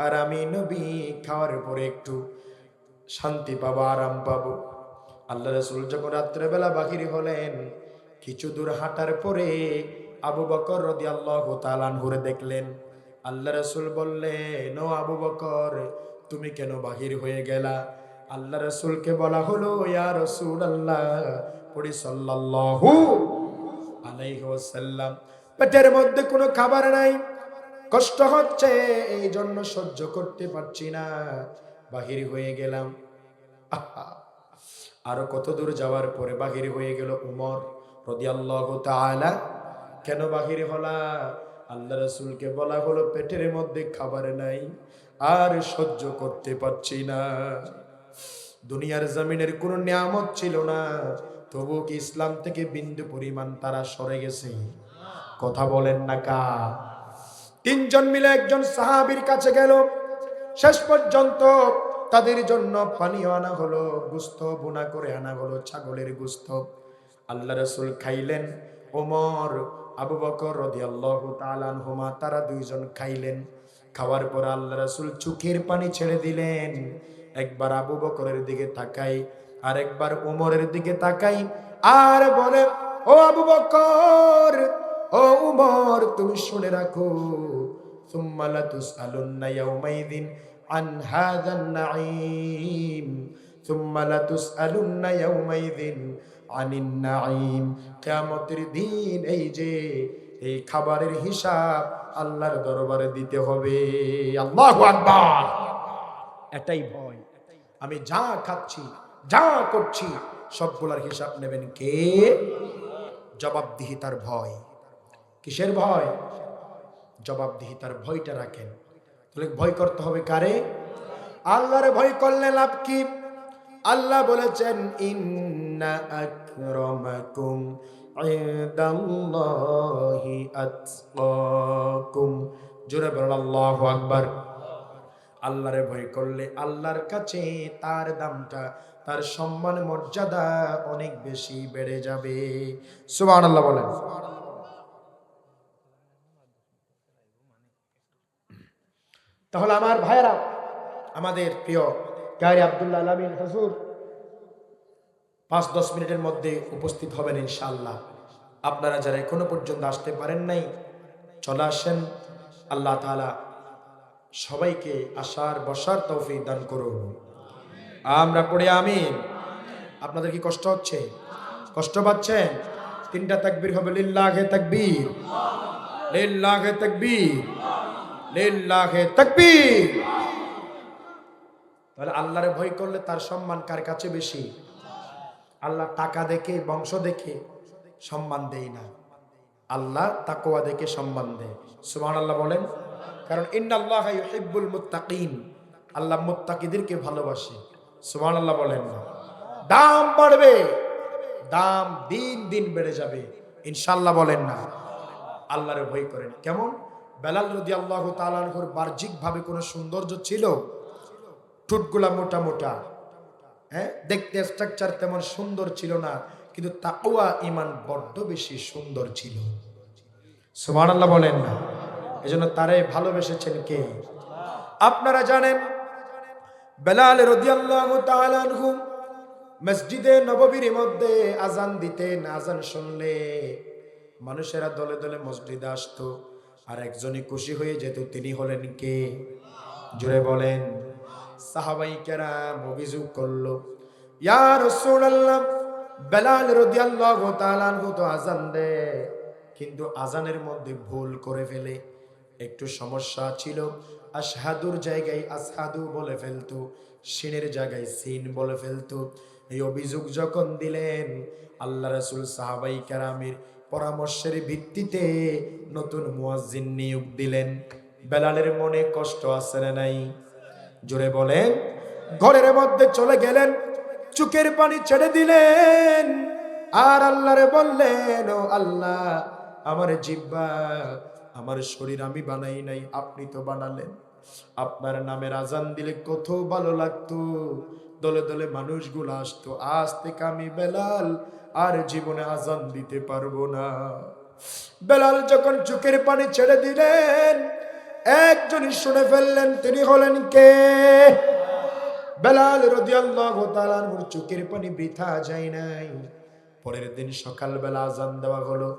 আর আমি নবী খাওয়ার পরে একটু শান্তি পাবো, আরাম পাবো। আল্লাহ রাসূল যখন রাত্রেবেলা বাহির হলেন, কিছু দূর হাঁটার পরে আবু বকর রাদিয়াল্লাহু তাআলা আনহু দেখলেন। আল্লাহ রাসূল বললেন, ও আবু বকর, তুমি কেন বাহির হয়ে গেলা? আল্লাহ রাসূলকে বলা হলো, ইয়া রাসূলুল্লাহ পড়ি সাল্লাল্লাহু আলাইহি ওয়াসাল্লাম, পেটের মধ্যে কোনো খাবার নাই, কষ্ট হচ্ছে, এই জন্য সহ্য করতে পারছি না, বাহির হয়ে গেলাম। আরো কত দূর যাওয়ার পরে বাহির হয়ে গেল উমর রাদিয়াল্লাহু তাআলা। কেন বাহির হলা? আল্লাহ রাসূলকে বলা হলো, পেটের মধ্যে খাবার নাই, আর সহ্য করতে পারছি না। দুনিয়ার জমিনের কোনো নিয়ামত ছিল না, তবু কি ইসলাম থেকে বিন্দু পরিমাণ তারা সরে গেছে? কথা বলেন না কা? তিনজন মিলে একজন সাহাবীর কাছে গেল, শেষ পর্যন্ত তাদের জন্য পানীয় আনা হলো, গোশত বোনা করে আনা হলো, ছাগলের গোশত। আল্লাহ রাসূল খাইলেন, ওমর আবু বকর রাদিয়াল্লাহু তাআলা আনহুমা তারা দুইজন খাইলেন। খাওয়ার পর আল্লাহ রাসূল চোখের পানি ছেড়ে দিলেন। একবার আবু বকরের দিকে তাকাই, আর একবার ওমরের দিকে তাকাই, আর বলে, ও আবু বকর, ও উমর, তুমি শুনে রাখো, সুম্মা লাতুসআলুন্না ইয়াউমাইযিন আন হাযান নাঈম, সুম্মা লাতুসআলুন্না ইয়াউমাইযিন আনিন নাঈম। কিয়ামতের দিন এই যে এই খাবারের হিসাব আল্লাহর দরবারে দিতে হবে। আল্লাহু আকবার। এটাই ভয়। আমি যা খাচ্ছি, যা করছি, সবগুলার হিসাব নেবেন কে? জবাবদিহিতার ভয়। কিসের ভয়? জবাবদিহিতার ভয়টা রাখেন। তাহলে ভয় করতে হবে কারে? আল্লাহরে ভয় করলে লাভ কি? আল্লাহ বলেছেন, ইন্না আকরামাকুম ইনদাল্লাহি আতকাকুম। জোরে বলুন আল্লাহু আকবার। আল্লাহরে ভয় করলে আল্লাহর কাছে তার দামটা, তার সম্মান মর্যাদা অনেক বেশি বেড়ে যাবে। সুবহানাল্লাহ বলেন। তাহলে আমার ভাইয়েরা, আমাদের প্রিয় কারি আব্দুল্লাহ আলামিন হুজুর 5-10 মিনিটের মধ্যে উপস্থিত হবেন ইনশাআল্লাহ। আপনারা যারা এখনো পর্যন্ত আসতে পারেন নাই, চলে আসেন। আল্লাহ তাআলা সবাইকে আসার বসার তৌফিক দান করুন। আমরা পড়ি আমিন। আপনাদের কি কষ্ট হচ্ছে? কষ্ট পাচ্ছেন? 3টা তাকবীর হবে, লিল্লাহে তাকবীর, লিল্লাহে তাকবীর, লিল্লাহে তাকবীর। তাহলে আল্লাহরে ভয় করলে তার সম্মান কার কাছে বেশি? আল্লাহ টাকা দেখে, বংশ দেখে সম্মান দেয় না, আল্লাহ তাকওয়া দেখে সম্মান দেয়। সুবহানাল্লাহ বলেন। কারণ ইন্নাল্লাহা ইউহিব্বুল মুত্তাকিন, আল্লাহ মুত্তাকিদেরকে ভালোবাসে। সুবহানাল্লাহ বলেন না? দাম বাড়বে, দাম দিন দিন বেড়ে যাবে ইনশাআল্লাহ বলেন না? আল্লাহরে ভয় করেন। কেমন? বেলাল রাদিয়াল্লাহু তাআলা আনহুর বাহ্যিক ভাবে কোনো সৌন্দর্য ছিল? ঠোঁটগুলা মোটা মোটা, দেখতে স্ট্রাকচার তেমন সুন্দর ছিল না, কিন্তু তাকওয়া ঈমান বড্ড বেশি সুন্দর ছিল। সুবহানাল্লাহ বলেন না? এজন্য তারে ভালোবেসেছেন কে? আপনারা জানেন বেলাল রাদিয়াল্লাহু তাআলা আনহু মসজিদে নববীর মধ্যে আজান দিতেন। আজান শুনলে মানুষেরা দলে দলে মসজিদে আসতো, আর একজনই খুশি হয়ে যেত, তিনি হলেন কে? জোরে বলেন। সাহাবায়ে কেরাম অভিযোগ করলো, ইয়া রাসূলুল্লাহ, বেলাল রাদিয়াল্লাহু তাআলা আনহু তো আজান দেয়, কিন্তু আজানের মধ্যে ভুল করে ফেলে, একটু সমস্যা ছিল। আশহাদুর জায়গায় আসহাদু বলে ফেলতো, সিনের জায়গায় সিন বলে ফেলতো। এই অভিযোগ যখন দিলেন, আল্লাহ রাসূল সাহাবায়ে কেরামের পরামর্শের ভিত্তিতে নতুন মুয়াজ্জিন নিয়োগ দিলেন। বেলালের মনে কষ্ট আছে না নাই? জোরে বলেন। ঘরের মধ্যে চলে গেলেন, চোখের পানি ছেড়ে দিলেন, আর আল্লাহরে বললেন, ও আল্লাহ, আমার জিহ্বা, আমার শরীর আমি বানাই নাই, আপনি তো বানালেন। আপনার নামের আজান দিলে কত ভালো লাগতো, দলে দলে মানুষগুলো আসতো। আজ থেকে আমি বেলাল আর জীবনে আজান দিতে পারবো না। বেলাল যখন চোখের পানি ছেড়ে দিলেন, একজনই শুনে ফেললেন, তিনি হলেন কে? বেলাল রাদিয়াল্লাহু তাআলা আনহুর চোখের পানি বৃথা যায় নাই। পরের দিন সকালবেলা আজান দেওয়া হলো।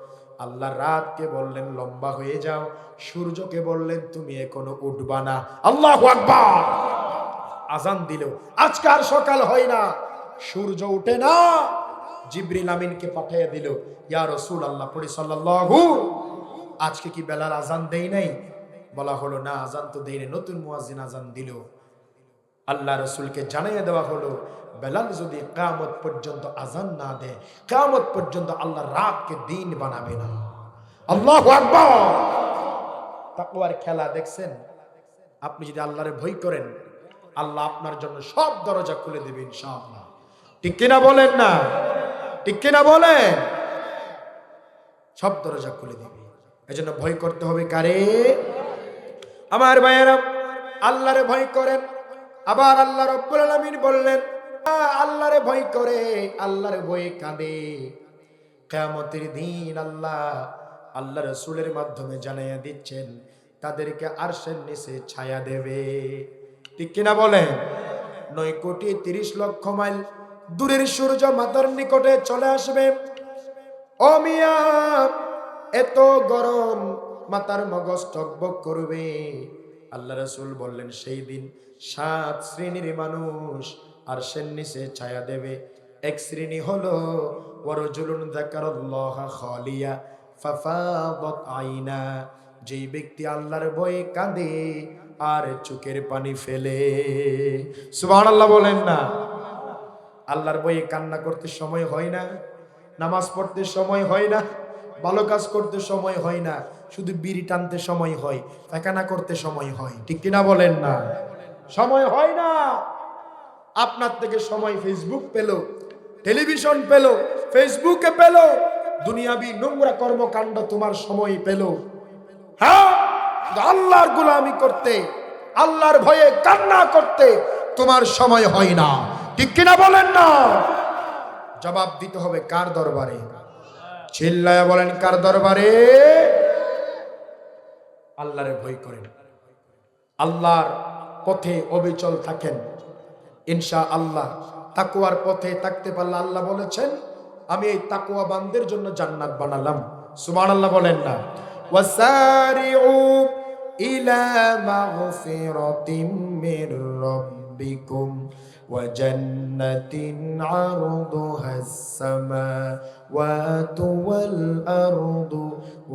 আল্লাহ রাতকে বললেন লম্বা হয়ে যাও, সূর্যকে বললেন তুমি এখনো উঠবা না। আল্লাহু আকবার। আজান দিল, আজকে আর সকাল হয় না, সূর্য উঠে না। জিবরিল আমিনকে পাঠিয়ে দিল, ইয়া রাসূলুল্লাহ পড়ি সাল্লাল্লাহু, আজকে কি বেলাল আজান দেই নাই? বলা হলো না, আজান তো দেই নাই। নতুন মুয়াজ্জিন আজান দিল। আল্লাহ রাসূলকে জানিয়ে দেওয়া হলো, বেলাল যদি কিয়ামত পর্যন্ত আজান না দেয়, কিয়ামত পর্যন্ত আল্লাহ রাতকে দিন বানাবে না। আল্লাহু আকবার। তাকওয়ার খেলা দেখছেন? আপনি যদি আল্লাহরে ভয় করেন, আল্লাহ আপনার জন্য সব দরজা খুলে দেবে ইনশাআল্লাহ। ঠিক কিনা বলেন না? ঠিক কিনা বলেন? সব দরজা খুলে দিবে। এজন্য ভয় করতে হবে কারে? আমার ভাইয়েরা, আল্লাহরে ভয় করেন। আবার আল্লাহ রাব্বুল আলামিন বললেন, আল্লাহরে ভয় করে, আল্লাহরে ভয়ে কাঁদে, কিয়ামতের দিন আল্লাহ রাসূলের মাধ্যমে জানাইয়া দিচ্ছেন, তাদেরকে আরশের নিচে ছায়া দেবে। ঠিক কিনা বলেন? 9,30,00,000 মাইল দূরের সূর্য মাথার নিকটে চলে আসবে। ও মিয়া, এত গরম, মাথার মগজ টকবক করবে। আল্লাহ রাসূল বললেন, সেই দিন 7 শ্রেণীর মানুষ আরশের নিচে ছায়া দেবে। এক শ্রেণী হলো ওয়ারজুলুন যাকারাল্লাহ খালিয়া ফাফাদাত আইনা, যেই ব্যক্তি আল্লাহর ভয়ে কাঁদে, আর চোখের পানি ফেলে। সুবহানাল্লাহ বলেন না। আল্লাহর বইয়ে কান্না করতে সময় হয় না, নামাজ পড়তে সময় হয় না, ভালো কাজ করতে সময় হয় না, শুধু বিড়ি টানতে সময় হয়, পায়খানা করতে সময় হয়। ঠিক কিনা বলেন না? সময় হয় না। আপনার থেকে সময় ফেসবুক পেল, টেলিভিশন পেল, ফেসবুকে পেল, দুনিয়াবি নোংরা কর্মকাণ্ড তোমার সময় পেল। হ্যাঁ, আল্লাহর গোলামি করতে, আল্লাহর ভয়ে কান্না করতে তোমার সময় হয় না। ঠিক কিনা বলেন না? জবাব দিতে হবে কার দরবারে? চিল্লায়া বলেন কার দরবারে? আল্লাহরে ভয় করেন, আল্লাহর পথে অবিচল থাকেন, ইনশাআল্লাহ তাকওয়ার পথে থাকতে পারলে আল্লাহ বলেছেন আমি এই তাকওয়া বান্দের জন্য জান্নাত বানালাম। সুবহানাল্লাহ বলেন না। ওয়াসারিউ ইলা মাগফিরাতিম মির রাব্বিকুম ওয়া জান্নাতিন আরদুহাস সামাওয়াতু ওয়াল আরদু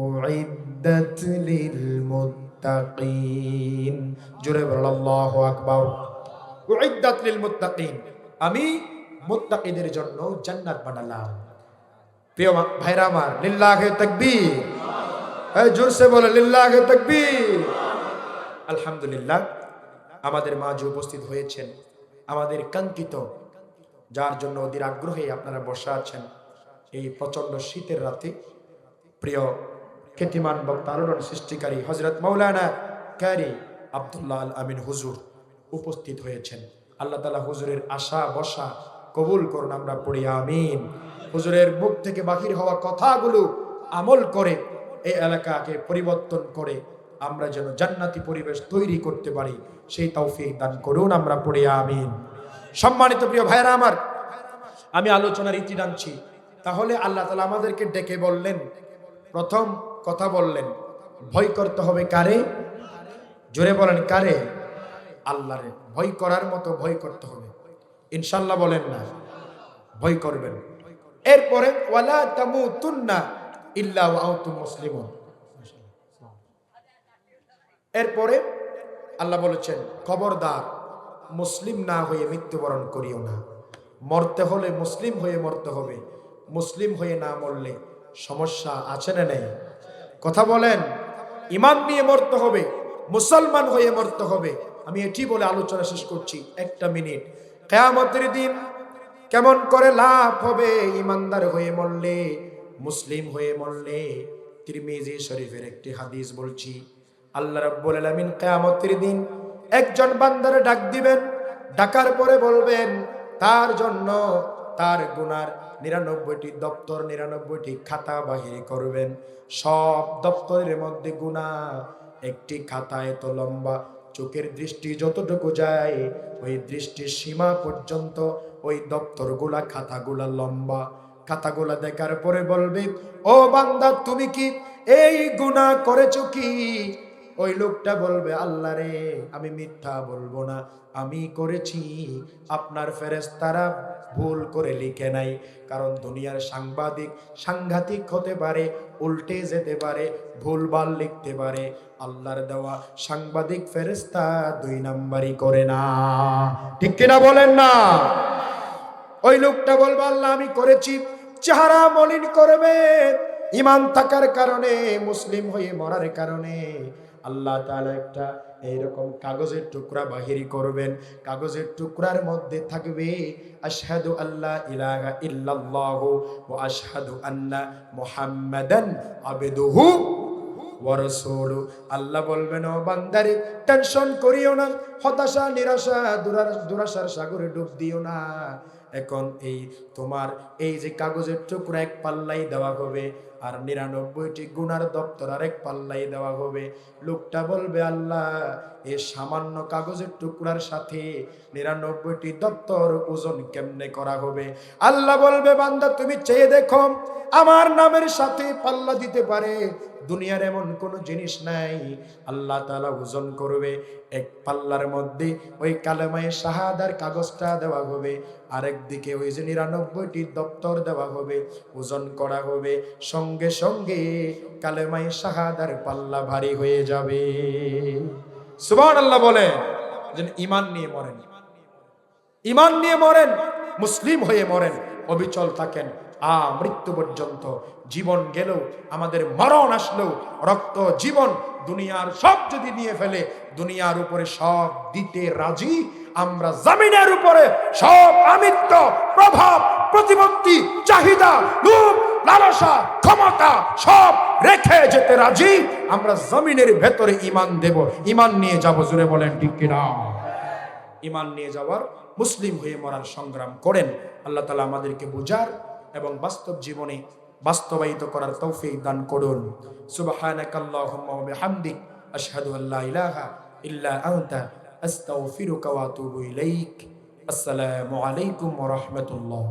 উইদ্দাত লিল মুত্তাকিন। জোরে বলেন আল্লাহু আকবার। উইদ্দাত লিল মুত্তাকিন, আমি মুত্তাকিদের জন্য জান্নাত বানালাম। প্রিয় ভাইরা আমার, লিল্লাহি তাকবীর। এই জোরসে বলে লিল্লাহি তাকবীর। আলহামদুলিল্লাহ, আমাদের মাঝে উপস্থিত হয়েছেন আমাদের কাঙ্ক্ষিত, যার জন্য অধীর আগ্রহে আপনারা বসে আছেন এই প্রচন্ড শীতের রাতে, প্রিয় খ্যাতিমান বক্তা, আলোড়ন সৃষ্টিকারী হযরত মাওলানা কারি আব্দুল্লাহ আল আমিন হুজুর উপস্থিত হয়েছেন। আল্লাহ তাআলা হুজুরের আশা বসা কবুল করুন, আমরা পড়ি আমিন। হুজুরের মুখ থেকে বাহির হওয়া কথাগুলো আমল করে এই এলাকাকে পরিবর্তন করে আমরা যেন জান্নাতি পরিবেশ তৈরি করতে পারি, সেই তৌফিক দান করুন, আমরা পড়ি আমিন। সম্মানিত প্রিয় ভাইরা আমার, আমি আলোচনার ইতি টানছি। তাহলে আল্লাহ তাআলা আমাদেরকে ডেকে বললেন, প্রথম কথা বললেন ভয় করতে হবে কারে? জোরে বলেন কারে? আল্লাহরে। ভয় করার মতো ভয় করতে হবে, ইনশাআল্লাহ বলেন না? ভয় করবেন। এরপরে ওয়ালা তামুতুন্না ইল্লা ওয়া আনতুম মুসলিমুন। এরপরে আল্লাহ বলেছেন খবরদার মুসলিম না হয়ে মৃত্যুবরণ করিও না। মরতে হলে মুসলিম হয়ে মরতে হবে, মুসলিম হয়ে না মরলে সমস্যা আছে না নেই? কথা বলেন। ঈমান নিয়ে মরতে হবে, মুসলমান হয়ে মরতে হবে। আমি এটি বলে আলোচনা শেষ করছি, একটা মিনিট। কিয়ামতের দিন কেমন করে লাভ হবে ঈমানদার হয়ে মরলে, মুসলিম হয়ে মরলে? তিরমিজি শরীফের একটি হাদিস বলছি। আল্লাহ রাব্বুল আলামিন কিয়ামতের দিন একজন বান্দারে ডাক দিবেন, ডাকার পরে বলবেন তার জন্য তার গুনার 99টি দপ্তর, 99টি খাতা বাহির করবেন। সব দপ্তরের মধ্যে গুনাহ, একটি খাতা এত লম্বা, চোখের দৃষ্টি যতটুকু যায় ওই দৃষ্টির সীমা পর্যন্ত ওই দপ্তরগুলা, খাতাগুলা লম্বা। খাতাগুলা দেখার পরে বলবে, ও বান্দা তুমি কি এই গুনাহ করেছো কি? ওই লোকটা বলবে, আল্লাহ রে আমি মিথ্যা বলবো না, আমি করেছি। আপনার ফেরেশতারা ভুল করে লিখে নাই। কারণ দুনিয়ার সাংঘাতিক হতে পারে, উল্টে যেতে পারে, ভুলভাল লিখতে পারে। আল্লাহর দেওয়া সাংবাদিক ফেরেশতা 2 নাম্বারই করে না। ঠিক কিনা বলেন না? ওই লোকটা বলবে, আল্লাহ আমি করেছি। চেহারা মলিন করবে, ঈমান থাকার কারণে, মুসলিম হয়ে মরার কারণে আল্লাহ তাআলা একটা এইরকম কাগজের টুকরা বাহির করবেন। কাগজের টুকরার মধ্যে থাকবে আশহাদু আল্লা ইলাহা ইল্লাল্লাহু ওয়া আশহাদু আন্না মুহাম্মাদান আবদুহু ওয়া রাসূলুহু। আল্লাহ বলবেন, ও বান্দারে টেনশন করিও না, হতাশা, নিরাশা, দুরাশার সাগরে ডুব দিও না। এখন এই তোমার এই যে কাগজের টুকরা এক পাল্লাই দেওয়া হবে, আর 99টি গুনার দপ্তর আরেক পাল্লাই দেওয়া হবে। লোকটা বলবে, আল্লাহ এই সামান্য কাগজের টুকরার সাথে 99টি দপ্তর ওজন কেমনে করা হবে? আল্লাহ বলবে, বান্দা তুমি চেয়ে দেখো, আমার নামের সাথে পাল্লা দিতে পারে দুনিয়ার এমন কোন জিনিস নাই। আল্লাহ তাআলা ওজন করবে, এক পাল্লার মধ্যে ওই কালেমায়ে শাহাদার কাগজটা দেওয়া হবে, আরেক দিকে ওই যে 99টি দপ্তর দেওয়া হবে, ওজন করা হবে। সঙ্গে সঙ্গে কালেমায়ে শাহাদার পাল্লা ভারী হয়ে যাবে। সুবহানাল্লাহ বলে, যেন ঈমান নিয়ে মরেন, ঈমান নিয়ে মরেন, মুসলিম হয়ে মরেন, অবিচল থাকেন মৃত্যু পর্যন্ত। জীবন গেলেও, আমাদের মরণ আসলেও, রক্ত জীবন দুনিয়ার সব যদি নিয়ে ফেলে, দুনিয়ার উপরে সব দিতে রাজি আমরা। জমিনের উপরে সব আমিত্ব, প্রভাব, প্রতিপত্তি, চাহিদা, লোভ, লালসা, ক্ষমতা সব রেখে যেতে রাজি আমরা। জমিনের ভেতরে ঈমান দেব, ঈমান নিয়ে যাব। জুড়ে বলেন ঠিক কিনা? ঈমান নিয়ে যাওয়ার, মুসলিম হয়ে মরার সংগ্রাম করেন। আল্লাহ তাআলা আমাদেরকে বুঝার এবং বাস্তব জীবনে বাস্তবায়িত করার তৌফিক দান করুন। সুবহানাকাল্লাহুম্মা ওয়া বিহামদিক, আশহাদু আল্লা ইলাহা ইল্লা আনতা, আস্তাগফিরুকা ওয়া আতুবু ইলাইক। আসসালামু আলাইকুম ওয়া রাহমাতুল্লাহ।